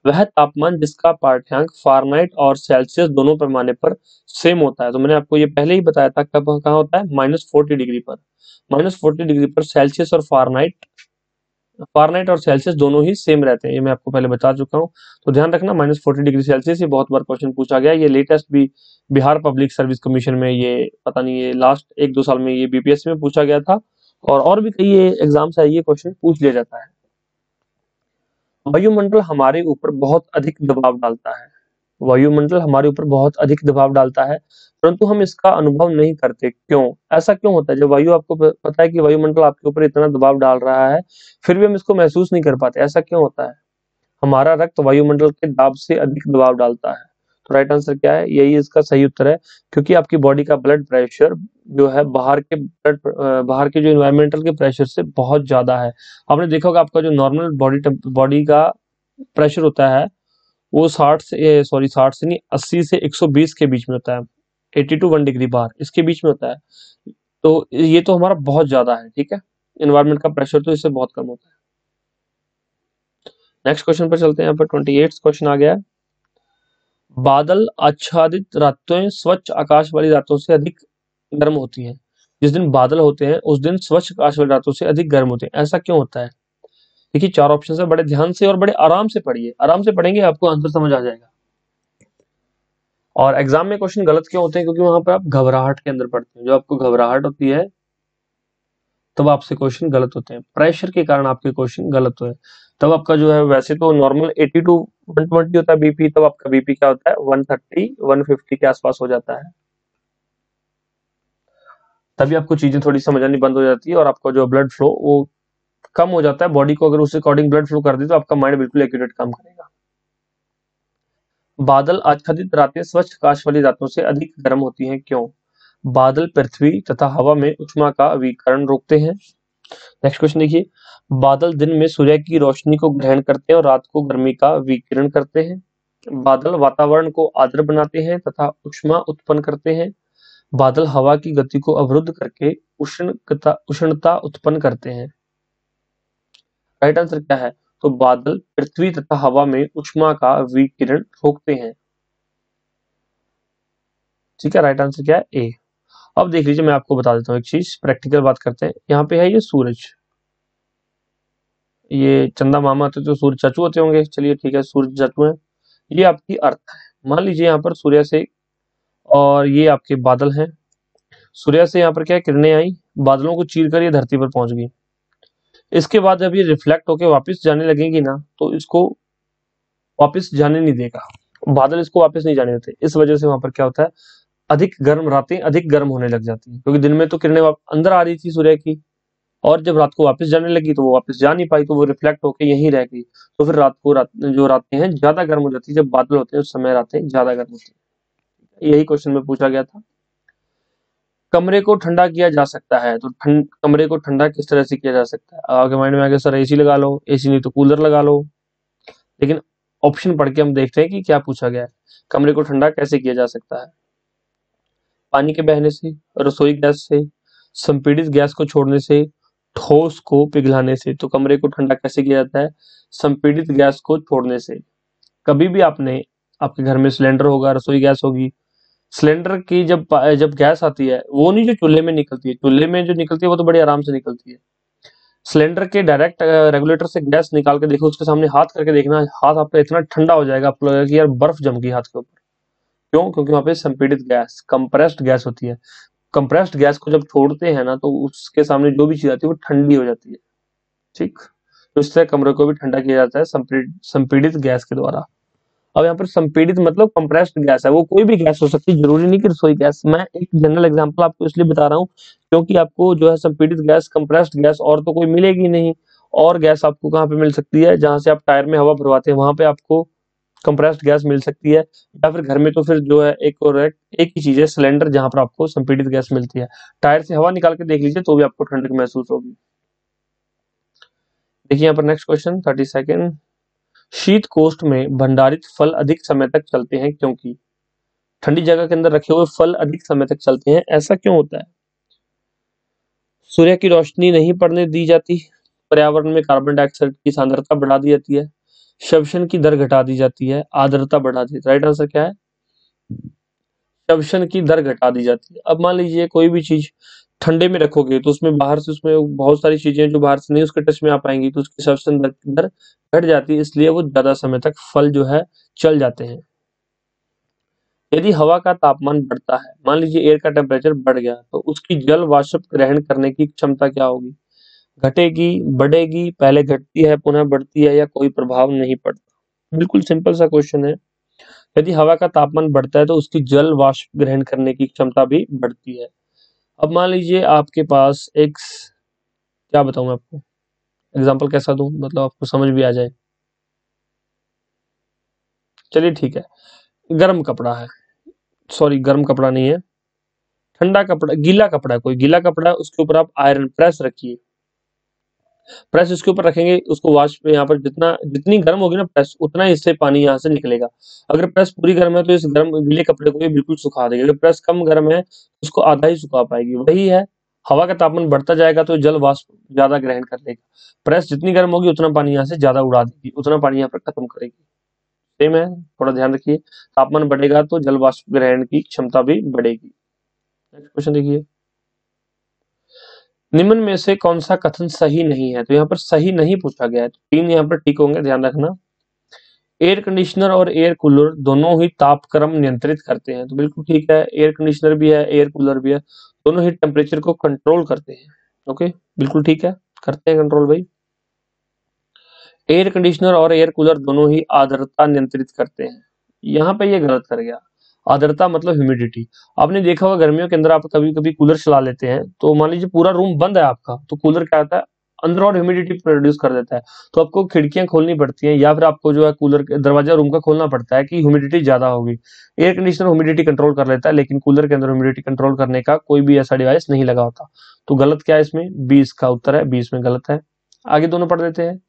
वह तापमान जिसका पाठ्यांक फ़ारेनहाइट और सेल्सियस दोनों पैमाने पर सेम होता है। तो मैंने आपको ये पहले ही बताया था, कब कहाँ होता है, -40 डिग्री पर। -40 डिग्री पर सेल्सियस और फ़ारेनहाइट फ़ारेनहाइट और सेल्सियस दोनों ही सेम रहते हैं, ये मैं आपको पहले बता चुका हूँ। तो ध्यान रखना, -40 डिग्री सेल्सियस, ये बहुत बार क्वेश्चन पूछा गया है। ये लेटेस्ट भी बिहार पब्लिक सर्विस कमीशन में, ये पता नहीं, ये लास्ट 1-2 साल में ये बीपीएससी में पूछा गया था, और भी कई ये एग्जाम्स है, ये क्वेश्चन पूछ लिया जाता है। वायुमंडल हमारे ऊपर बहुत अधिक दबाव डालता है। वायुमंडल हमारे ऊपर बहुत अधिक दबाव डालता है, परंतु हम इसका अनुभव नहीं करते। क्यों? ऐसा क्यों होता है? जब वायु आपको पता है कि वायुमंडल आपके ऊपर इतना दबाव डाल रहा है, फिर भी हम इसको महसूस नहीं कर पाते, ऐसा क्यों होता है? हमारा रक्त वायुमंडल के दाब से अधिक दबाव डालता है। तो राइट आंसर क्या है? यही इसका सही उत्तर है, क्योंकि आपकी बॉडी का ब्लड प्रेशर जो है बाहर के जो इन्वायरमेंटल के प्रेशर से बहुत ज्यादा है। आपने देखा होगा, आपका जो नॉर्मल बॉडी का प्रेशर होता है वो 60 से नहीं, 80 से 120 के बीच में होता है, 80 टू 1 डिग्री बार इसके बीच में होता है। तो ये तो हमारा बहुत ज्यादा है, ठीक है। इन्वायरमेंट का प्रेशर तो इससे बहुत कम होता है। नेक्स्ट क्वेश्चन पर चलते हैं, यहाँ पर 28 क्वेश्चन आ गया है। बादल आच्छादित रातें स्वच्छ आकाश वाली रातों से अधिक गर्म होती हैं। जिस दिन बादल होते हैं उस दिन स्वच्छ आकाश वाली रातों से अधिक गर्म होते हैं, ऐसा क्यों होता है? देखिए 4 ऑप्शन है, बड़े ध्यान से और बड़े आराम से पढ़िए, आराम से पढ़ेंगे आपको आंसर समझ आ जाएगा। और एग्जाम में क्वेश्चन गलत क्यों होते हैं? क्योंकि वहां पर आप घबराहट के अंदर पढ़ते हैं, जो आपको घबराहट होती है तब आपसे क्वेश्चन गलत होते हैं, प्रेशर के कारण आपके क्वेश्चन गलत हुए, तब आपका जो है वैसे तो नॉर्मल 80 टू 120 होता है बीपी, तब आपका बीपी क्या होता है 130 150 के आसपास हो जाता है। तभी आपको चीजें थोड़ी समझ आनी बंद हो जाती है और आपका जो ब्लड फ्लो वो कम हो जाता है। बॉडी को अगर उस अकॉर्डिंग ब्लड फ्लो कर दी तो आपका माइंड बिल्कुल एक्यूरेट काम करेगा। बादल आच्छादित रातें स्वच्छ काश वाली रातों से अधिक गर्म होती हैं, क्यों? बादल पृथ्वी तथा हवा में उष्मा का विकिरण रोकते हैं। नेक्स्ट क्वेश्चन देखिए, बादल दिन में सूर्य की रोशनी को ग्रहण करते हैं और रात को गर्मी का विकिरण करते हैं। बादल वातावरण को आर्द्र बनाते हैं तथा उष्मा उत्पन्न करते हैं। बादल हवा की गति को अवरुद्ध करके उष्णता उत्पन्न करते हैं। राइट आंसर क्या है? तो बादल पृथ्वी तथा हवा में उष्मा का विकिरण रोकते हैं। ठीक है, राइट आंसर क्या है? ए। अब देख लीजिए, मैं आपको बता देता हूँ एक चीज, प्रैक्टिकल बात करते हैं। यहाँ पे है ये सूरज, ये चंदा मामा थे तो सूर्य चाचू होते होंगे, चलिए ठीक है सूर्य चाचू है। ये आपकी अर्थ है, मान लीजिए यहाँ पर सूर्य से, और ये आपके बादल हैं। सूर्य से यहाँ पर क्या किरणें आई, बादलों को चीर कर ये धरती पर पहुंच गई। इसके बाद जब ये रिफ्लेक्ट होकर वापस जाने लगेगी ना, तो इसको वापस जाने नहीं देगा, बादल इसको वापस नहीं जाने देते। इस वजह से वहां पर क्या होता है, अधिक गर्म रातें अधिक गर्म होने लग जाती है, क्योंकि दिन में तो किरणें अंदर आ रही थी सूर्य की, और जब रात को वापस जाने लगी तो वो वापस जा नहीं पाई, तो वो रिफ्लेक्ट होकर यहीं रह गई। तो फिर जो रातें हैं ज्यादा गर्म हो जाती है, जब बादल होते हैं उस समय रातें ज्यादा गर्म होती है। यही क्वेश्चन में पूछा गया था। कमरे को ठंडा किया जा सकता है, तो कमरे को ठंडा किस तरह से किया जा सकता है? आपके माइंड में आ गया सर एसी लगा लो, एसी नहीं तो कूलर लगा लो, लेकिन ऑप्शन पढ़ के हम देखते हैं कि क्या पूछा गया है। कमरे को ठंडा कैसे किया जा सकता है? पानी के बहने से, रसोई गैस से, संपीड़ित गैस को छोड़ने से, ठोस को पिघलाने से। तो कमरे को ठंडा कैसे किया जाता है? संपीड़ित गैस को छोड़ने से। कभी भी आपने, आपके घर में सिलेंडर होगा, रसोई गैस होगी, सिलेंडर की जब गैस आती है, वो नहीं जो चूल्हे में निकलती है, चूल्हे में जो निकलती है वो तो बड़ी आराम से निकलती है। सिलेंडर के डायरेक्ट रेगुलेटर से गैस निकाल के देखो, उसके सामने हाथ करके देखना, हाथ आपका इतना ठंडा हो जाएगा, आपको लगेगा कि यार बर्फ जम गई हाथ के ऊपर। क्यों? क्योंकि वहां पे संपीड़ित गैस, कंप्रेस्ड गैस होती है। कंप्रेस्ड गैस को जब छोड़ते हैं ना, तो उसके सामने जो भी चीज आती है वो ठंडी हो जाती है। ठीक, तो इससे कमरे को भी ठंडा किया जाता है संपीड़ित गैस के द्वारा। अब यहाँ पर संपीड़ित मतलब कंप्रेस्ड गैस है, वो कोई भी गैस हो सकती है, जरूरी नहीं कि रसोई गैस। मैं एक जनरल एग्जांपल आपको इसलिए बता रहा हूँ क्योंकि आपको जो है संपीड़ित गैस, कंप्रेस्ड गैस और तो कोई मिलेगी नहीं। और गैस आपको कहाँ पे मिल सकती है? जहां से आप टायर में हवा भरवाते हैं वहां पे आपको कंप्रेस्ड गैस मिल सकती है, या फिर घर में तो फिर जो है एक ही चीज है, सिलेंडर, जहां पर आपको संपीड़ित गैस मिलती है। टायर से हवा निकाल के देख लीजिए तो भी आपको ठंडक महसूस होगी। देखिए यहाँ पर नेक्स्ट क्वेश्चन 32। शीत कोष्ठ में भंडारित फल अधिक समय तक चलते हैं, क्योंकि ठंडी जगह के अंदर रखे हुए फल अधिक समय तक चलते हैं, ऐसा क्यों होता है? सूर्य की रोशनी नहीं पड़ने दी जाती, पर्यावरण में कार्बन डाइऑक्साइड की सांद्रता बढ़ा दी जाती है, श्वसन की दर घटा दी जाती है, आर्द्रता बढ़ा दी। राइट आंसर क्या है? श्वसन की दर घटा दी जाती है। अब मान लीजिए कोई भी चीज ठंडे में रखोगे तो उसमें बाहर से, उसमें बहुत सारी चीजें जो बाहर से नहीं उसके टच में आ पाएंगी, तो उसकी श्वसन दर घट जाती है, इसलिए वो ज्यादा समय तक फल जो है चल जाते हैं। यदि हवा का तापमान बढ़ता है, मान लीजिए एयर का टेम्परेचर बढ़ गया, तो उसकी जल वाष्प ग्रहण करने की क्षमता क्या होगी? घटेगी, बढ़ेगी, पहले घटती है पुनः बढ़ती है, या कोई प्रभाव नहीं पड़ता? बिल्कुल सिंपल सा क्वेश्चन है। यदि हवा का तापमान बढ़ता है तो उसकी जल वाष्प ग्रहण करने की क्षमता भी बढ़ती है। अब मान लीजिए आपके पास एक, क्या बताऊं मैं आपको, एग्जाम्पल कैसा दूं मतलब आपको समझ भी आ जाए। चलिए ठीक है, गर्म कपड़ा है, सॉरी गर्म कपड़ा नहीं है, ठंडा कपड़ा, गीला कपड़ा है, कोई गीला कपड़ा है, उसके ऊपर आप आयरन प्रेस रखिए। प्रेस उसके ऊपर रखेंगे, उसको वाष्प यहाँ पर जितनी गर्म होगी ना प्रेस, उतना ही इससे पानी यहाँ से निकलेगा। अगर प्रेस पूरी गर्म है तो इस गर्म गीले कपड़े को ये बिल्कुल सुखा देगी, अगर प्रेस कम गर्म है उसको आधा ही सुखा पाएगी। वही है, हवा का तापमान बढ़ता जाएगा तो जल वाष्प ज्यादा ग्रहण कर लेगा। प्रेस जितनी गर्म होगी उतना पानी यहाँ से ज्यादा उड़ा देगी, उतना पानी यहाँ पर खत्म करेगी। सेम है, थोड़ा ध्यान रखिए, तापमान बढ़ेगा तो जल वाष्प ग्रहण की क्षमता भी बढ़ेगी। नेक्स्ट क्वेश्चन देखिए, निम्न में से कौन सा कथन सही नहीं है? तो यहाँ पर सही नहीं पूछा गया है, तो 3 यहाँ पर ठीक होंगे, ध्यान रखना। एयर कंडीशनर और एयर कूलर दोनों ही तापक्रम नियंत्रित करते हैं, तो बिल्कुल ठीक है। एयर कंडीशनर भी है, एयर कूलर भी है, दोनों ही टेम्परेचर को कंट्रोल करते हैं। ओके, बिल्कुल ठीक है, करते हैं कंट्रोल भाई। एयर कंडीशनर और एयर कूलर दोनों ही आर्द्रता नियंत्रित करते हैं। यहाँ पे ये गलत कर गया। आर्द्रता मतलब ह्यूमिडिटी। आपने देखा होगा गर्मियों के अंदर आप कभी-कभी कूलर चला लेते हैं, तो मान लीजिए पूरा रूम बंद है आपका, तो कूलर क्या होता है, अंदर और ह्यूमिडिटी प्रोड्यूस कर देता है। तो आपको खिड़कियाँ खोलनी पड़ती हैं या फिर आपको जो है कूलर दरवाजा रूम का खोलना पड़ता है कि ह्यूमिडिटी ज़्यादा होगी। एयर कंडीशनर ह्यूमिडिटी कंट्रोल कर लेता है, लेकिन कूलर के अंदर ह्यूमिडिटी कंट्रोल करने का कोई भी ऐसा डिवाइस नहीं लगा होता। तो गलत क्या है इसमें? बी इसका उत्तर है, बी इसमें गलत है। आगे दोनों पढ़ लेते हैं।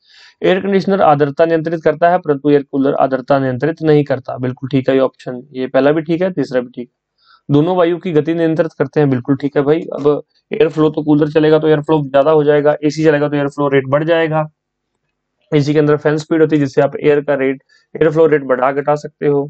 एयर कंडीशनर आर्द्रता नियंत्रित करता है, परंतु एयर कूलर आर्द्रता नियंत्रित नहीं करता। बिल्कुल ठीक है ये ऑप्शन, ये पहला भी ठीक है, तीसरा भी ठीक है। दोनों वायु की गति नियंत्रित करते हैं, बिल्कुल ठीक है भाई। अब एयर फ्लो तो कूलर चलेगा तो एयर फ्लो ज्यादा हो जाएगा, एसी चलेगा तो एयर फ्लो रेट बढ़ जाएगा। एसी के अंदर फैन स्पीड होती है जिससे आप एयर फ्लो रेट बढ़ा घटा सकते हो।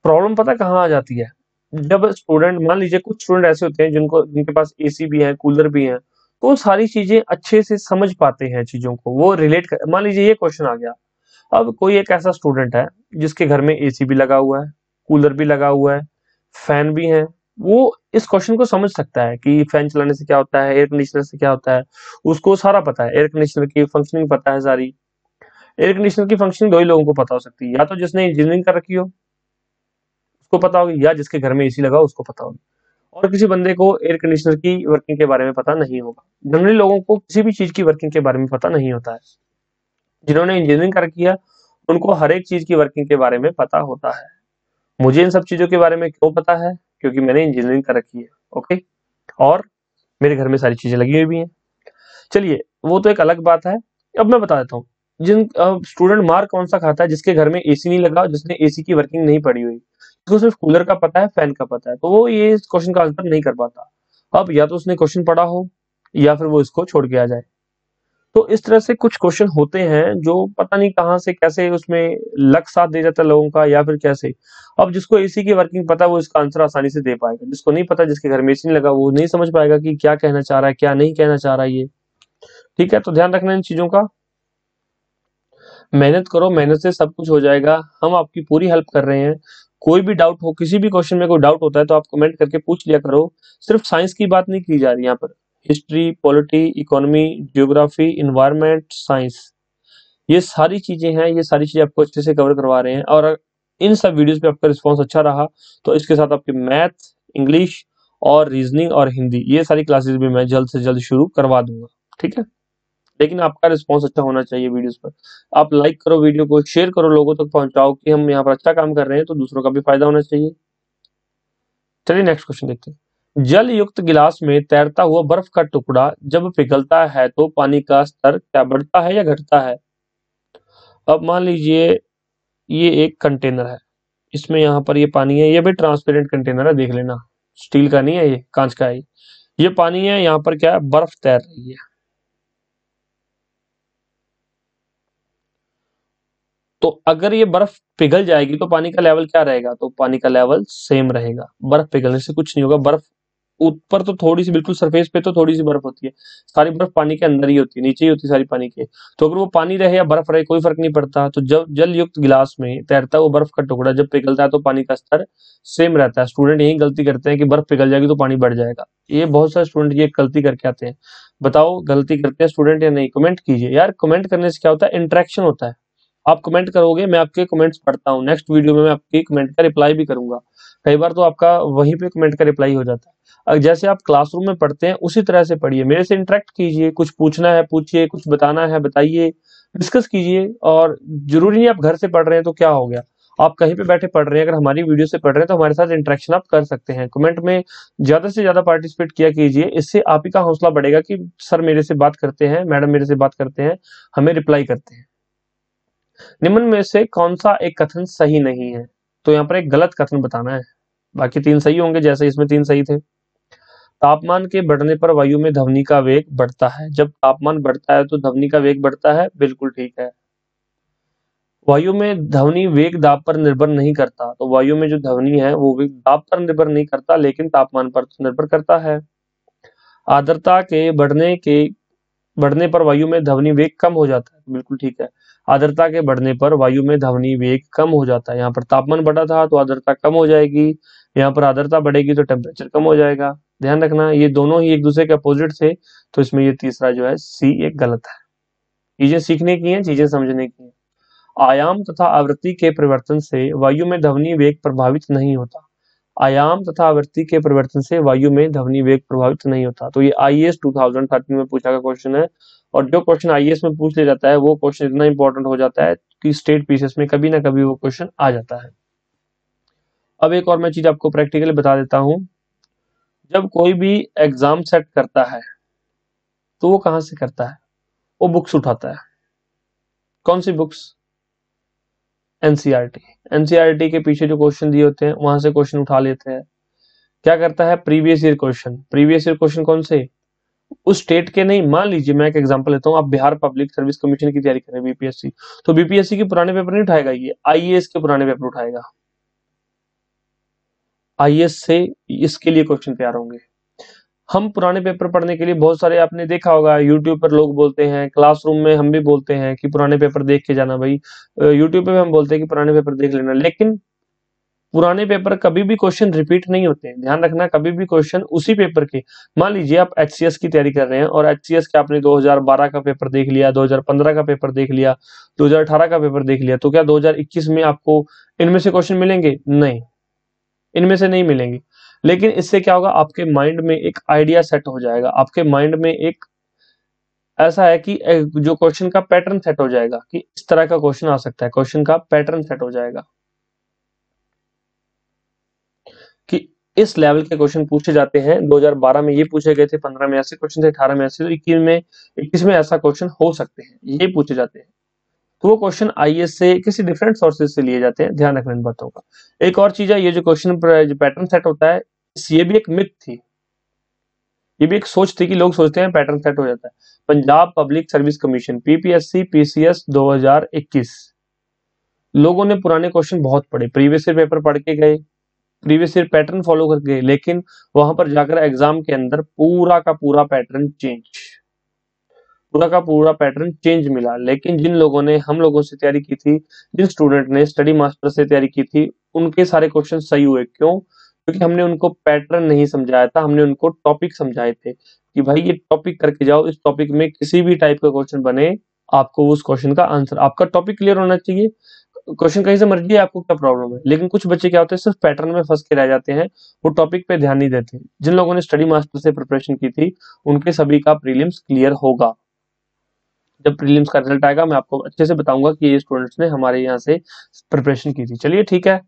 प्रॉब्लम पता कहाँ आ जाती है? जब स्टूडेंट, मान लीजिए कुछ स्टूडेंट ऐसे होते हैं जिनके पास एसी भी है, कूलर भी है, तो वो सारी चीजें अच्छे से समझ पाते हैं चीजों को, वो रिलेट कर, मान लीजिए ये क्वेश्चन आ गया। अब कोई एक ऐसा स्टूडेंट है जिसके घर में एसी भी लगा हुआ है, कूलर भी लगा हुआ है, फैन भी है, वो इस क्वेश्चन को समझ सकता है कि फैन चलाने से क्या होता है, एयर कंडीशनर से क्या होता है, उसको सारा पता है, एयर कंडीशनर की फंक्शनिंग पता है सारी। एयर कंडीशनर की फंक्शनिंग दो ही लोगों को पता हो सकती है, या तो जिसने इंजीनियरिंग कर रखी हो उसको पता होगी, या जिसके घर में एसी लगा हो उसको पता होगी। और किसी बंदे को एयर कंडीशनर की वर्किंग के बारे में पता नहीं होगा। जनरली लोगों को किसी भी चीज की वर्किंग के बारे में पता नहीं होता है। जिन्होंने इंजीनियरिंग कर रखी है उनको हर एक चीज की वर्किंग के बारे में पता होता है। मुझे इन सब चीजों के बारे में क्यों पता है? क्योंकि मैंने इंजीनियरिंग कर रखी है। ओके, और मेरे घर में सारी चीजें लगी हुई भी हैं। चलिए, वो तो एक अलग बात है। अब मैं बता देता हूँ। जिन स्टूडेंट मार कौन सा खाता है जिसके घर में एसी नहीं लगा, जिसने एसी की वर्किंग नहीं पड़ी हुई, जिसको सिर्फ कूलर का पता है, फैन का पता है, तो वो ये इस क्वेश्चन का आंसर नहीं कर पाता। अब या तो उसने क्वेश्चन पढ़ा हो या फिर वो इसको छोड़ के आ जाए। तो इस तरह से कुछ क्वेश्चन होते हैं जो पता नहीं कहाँ से कैसे उसमें लक साथ दे जाता है लोगों का, या फिर कैसे। अब जिसको एसी की वर्किंग पता है वो इसका आंसर आसानी से दे पाएगा, जिसको नहीं पता, जिसके घर में एसी नहीं लगा, वो नहीं समझ पाएगा कि क्या कहना चाह रहा है, क्या नहीं कहना चाह रहा है ये। ठीक है, तो ध्यान रखना इन चीजों का। मेहनत करो, मेहनत से सब कुछ हो जाएगा। हम आपकी पूरी हेल्प कर रहे हैं। कोई भी डाउट हो, किसी भी क्वेश्चन में कोई डाउट होता है तो आप कमेंट करके पूछ लिया करो। सिर्फ साइंस की बात नहीं की जा रही यहाँ पर, history, polity, economy, geography, environment science, ये सारी चीजें हैं, ये सारी चीजें आपको अच्छे से कवर करवा रहे हैं। और इन सब वीडियोस पे आपका रिस्पांस अच्छा रहा तो इसके साथ आपके मैथ, इंग्लिश और रीजनिंग और हिंदी, ये सारी क्लासेस भी मैं जल्द से जल्द शुरू करवा दूंगा। ठीक है, लेकिन आपका रिस्पांस अच्छा होना चाहिए वीडियोस पर। आप लाइक करो, वीडियो को शेयर करो, लोगों तक पहुंचाओ कि हम यहाँ पर अच्छा काम कर रहे हैं, तो दूसरों का भी फायदा होना चाहिए। चलिए नेक्स्ट क्वेश्चन देखते हैं। जल युक्त गिलास में तैरता हुआ बर्फ का टुकड़ा जब पिघलता है तो पानी का स्तर क्या बढ़ता है या घटता है? अब मान लीजिए ये एक कंटेनर है, इसमें यहाँ पर ये पानी है, ये भी ट्रांसपेरेंट कंटेनर है, देख लेना, स्टील का नहीं है, ये कांच का है। ये पानी है, यहाँ पर क्या है, बर्फ तैर रही है। तो अगर ये बर्फ पिघल जाएगी तो पानी का लेवल क्या रहेगा? तो पानी का लेवल सेम रहेगा। बर्फ पिघलने से कुछ नहीं होगा। बर्फ ऊपर तो थोड़ी सी, बिल्कुल सरफेस पे तो थोड़ी सी बर्फ होती है, सारी बर्फ पानी के अंदर ही होती है, नीचे ही होती है सारी पानी के। तो अगर वो पानी रहे या बर्फ रहे कोई फर्क नहीं पड़ता। तो जब जल युक्त गिलास में तैरता हुआ बर्फ का टुकड़ा जब पिघलता है तो पानी का स्तर सेम रहता है। स्टूडेंट यही गलती करते हैं कि बर्फ पिघल जाएगी तो पानी बढ़ जाएगा। ये बहुत सारे स्टूडेंट ये गलती करके आते हैं। बताओ गलती करते हैं स्टूडेंट या नहीं? कमेंट कीजिए यार। कमेंट करने से क्या होता है, इंटरेक्शन होता है। आप कमेंट करोगे, मैं आपके कमेंट्स पढ़ता हूँ, नेक्स्ट वीडियो में मैं आपके कमेंट का रिप्लाई भी करूंगा। कई बार तो आपका वहीं पे कमेंट का रिप्लाई हो जाता है। जैसे आप क्लासरूम में पढ़ते हैं उसी तरह से पढ़िए, मेरे से इंटरेक्ट कीजिए, कुछ पूछना है पूछिए, कुछ बताना है बताइए, डिस्कस कीजिए। और जरूरी नहीं आप घर से पढ़ रहे हैं तो क्या हो गया, आप कहीं पे बैठे पढ़ रहे हैं, अगर हमारी वीडियो से पढ़ रहे हैं तो हमारे साथ इंटरेक्शन आप कर सकते हैं। कमेंट में ज्यादा से ज्यादा पार्टिसिपेट किया कीजिए, इससे आप ही का हौसला बढ़ेगा कि सर मेरे से बात करते हैं, मैडम मेरे से बात करते हैं, हमें रिप्लाई करते हैं। निम्न में से कौन सा एक कथन सही नहीं है? तो यहाँ पर एक गलत कथन बताना है, बाकी 3 सही होंगे, जैसे इसमें 3 सही थे। तापमान के बढ़ने पर वायु में ध्वनि का वेग बढ़ता है। जब तापमान बढ़ता है तो ध्वनि का वेग बढ़ता है, बिल्कुल ठीक है। वायु में ध्वनि वेग दाब पर निर्भर नहीं करता। तो वायु में जो ध्वनि है वो वेग दाब पर निर्भर नहीं करता, लेकिन तापमान पर तो निर्भर करता है। आर्द्रता के बढ़ने पर वायु में ध्वनि वेग कम हो जाता है। बिल्कुल ठीक है। आर्द्रता के बढ़ने पर वायु में ध्वनि वेग कम हो जाता है। यहाँ पर तापमान बढ़ा था तो आर्द्रता कम हो जाएगी, यहाँ पर आर्द्रता बढ़ेगी तो टेम्परेचर कम हो जाएगा। ध्यान रखना, ये दोनों ही एक दूसरे के अपोजिट थे, तो इसमें ये तीसरा जो है सी एक गलत है। चीजें सीखने की हैं, चीजें समझने की हैं। आयाम तथा आवृत्ति के परिवर्तन से वायु में ध्वनि वेग प्रभावित नहीं होता। आयाम तथा आवृत्ति के परिवर्तन से वायु में ध्वनि वेग प्रभावित नहीं होता। तो ये आईएएस 2013 में पूछा गया क्वेश्चन है, और जो क्वेश्चन आईएएस में पूछ लिया जाता है वो क्वेश्चन इतना इंपॉर्टेंट हो जाता है कि स्टेट पीसीएस में कभी ना कभी वो क्वेश्चन आ जाता है। अब एक और मैं चीज आपको प्रैक्टिकली बता देता हूं। जब कोई भी एग्जाम सेट करता है तो वो कहां से करता है? वो बुक्स उठाता है। कौन सी बुक्स? एनसीईआरटी। एनसीईआरटी के पीछे जो क्वेश्चन दिए होते हैं वहां से क्वेश्चन उठा लेते हैं। क्या करता है? Previous year question. Previous year question कौन से? उस स्टेट के नहीं। मान लीजिए मैं एक एग्जांपल लेता हूँ, आप बिहार पब्लिक सर्विस कमीशन की तैयारी कर रहे हैं, बीपीएससी, तो बीपीएससी के पुराने पेपर नहीं उठाएगा, ये आईएएस के पुराने पेपर उठाएगा। आईएएस से इसके लिए क्वेश्चन तैयार होंगे। हम पुराने पेपर पढ़ने के लिए बहुत सारे, आपने देखा होगा यूट्यूब पर लोग बोलते हैं, क्लासरूम में हम भी बोलते हैं कि पुराने पेपर देख के जाना भाई। यूट्यूब पे भी हम बोलते हैं कि पुराने पेपर देख लेना, लेकिन पुराने पेपर कभी भी क्वेश्चन रिपीट नहीं होते हैं। ध्यान रखना, कभी भी क्वेश्चन उसी पेपर के, मान लीजिए आप एचसीएस की तैयारी कर रहे हैं और एचसीएस के आपने 2012 का पेपर देख लिया, 2015 का पेपर देख लिया, 2018 का पेपर देख लिया, तो क्या 2021 में आपको इनमें से क्वेश्चन मिलेंगे? नहीं, इनमें से नहीं मिलेंगे। लेकिन इससे क्या होगा, आपके माइंड में एक आइडिया सेट हो जाएगा, आपके माइंड में एक ऐसा है कि जो क्वेश्चन का पैटर्न सेट हो जाएगा कि इस तरह का क्वेश्चन आ सकता है, क्वेश्चन का पैटर्न सेट हो जाएगा कि इस लेवल के क्वेश्चन पूछे जाते हैं। 2012 में ये पूछे गए थे, 15 में ऐसे क्वेश्चन थे, 18 में ऐसे, तो 21 में ऐसा क्वेश्चन हो सकते हैं, ये पूछे जाते हैं। तो वो क्वेश्चन आईएएस से किसी डिफरेंट सोर्सेज से लिए जाते हैं। ध्यान रखना इन बातों का। एक और चीज है, ये जो क्वेश्चन पैटर्न सेट होता है, ये भी एक मिथ थी, ये भी एक सोच थी कि लोग सोचते हैं पैटर्न सेट हो जाता है। Punjab public service commission PPSC PCS 2021, लोगों ने पुराने क्वेश्चन बहुत पढ़े, प्रीवियस ईयर पेपर पढ़ के गए, प्रीवियस ईयर पैटर्न फॉलो करके गए, लेकिन वहां पर जाकर एग्जाम के अंदर पूरा का पूरा पैटर्न चेंज, पूरा का पूरा पैटर्न चेंज मिला। लेकिन जिन लोगों ने हम लोगों से तैयारी की थी, जिन स्टूडेंट ने स्टडी मास्टर से तैयारी की थी, उनके सारे क्वेश्चन सही हुए। क्यों? क्योंकि हमने उनको पैटर्न नहीं समझाया था, हमने उनको टॉपिक समझाए थे कि भाई ये टॉपिक करके जाओ, इस टॉपिक में किसी भी टाइप का क्वेश्चन बने, आपको उस क्वेश्चन का आंसर, आपका टॉपिक क्लियर होना चाहिए। क्वेश्चन कहीं से मर्जी है, आपको क्या प्रॉब्लम है। लेकिन कुछ बच्चे क्या होते हैं, सिर्फ पैटर्न में फंस के रह जाते हैं, वो टॉपिक पे ध्यान नहीं देते। जिन लोगों ने स्टडी मास्टर से प्रिपरेशन की थी, उनके सभी का प्रीलिम्स क्लियर होगा। जब प्रीलिम्स का रिजल्ट आएगा मैं आपको अच्छे से बताऊंगा कि ये स्टूडेंट्स ने हमारे यहाँ से प्रिपरेशन की थी। चलिए ठीक है,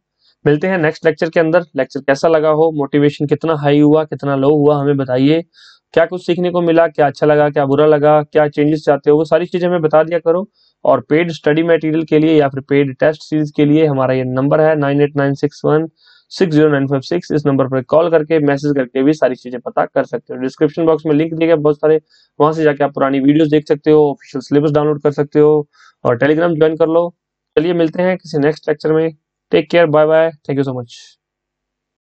मिलते हैं नेक्स्ट लेक्चर के अंदर। लेक्चर कैसा लगा हो, मोटिवेशन कितना हाई हुआ, कितना लो हुआ, हमें बताइए। क्या कुछ सीखने को मिला, क्या अच्छा लगा, क्या बुरा लगा, क्या चेंजेस चाहते हो, वो सारी चीजें हमें बता दिया करो। और पेड स्टडी मटेरियल के लिए या फिर पेड टेस्ट सीरीज के लिए हमारा ये नंबर है 9896160956। इस नंबर पर कॉल करके, मैसेज करके भी सारी चीजें पता कर सकते हो। डिस्क्रिप्शन बॉक्स में लिंक दिए गए बहुत सारे, वहां से जाके आप पुरानी वीडियोस देख सकते हो, ऑफिशियल सिलेबस डाउनलोड कर सकते हो और टेलीग्राम ज्वाइन कर लो। चलिए मिलते हैं किसी नेक्स्ट लेक्चर में। Take care, bye bye, thank you so much.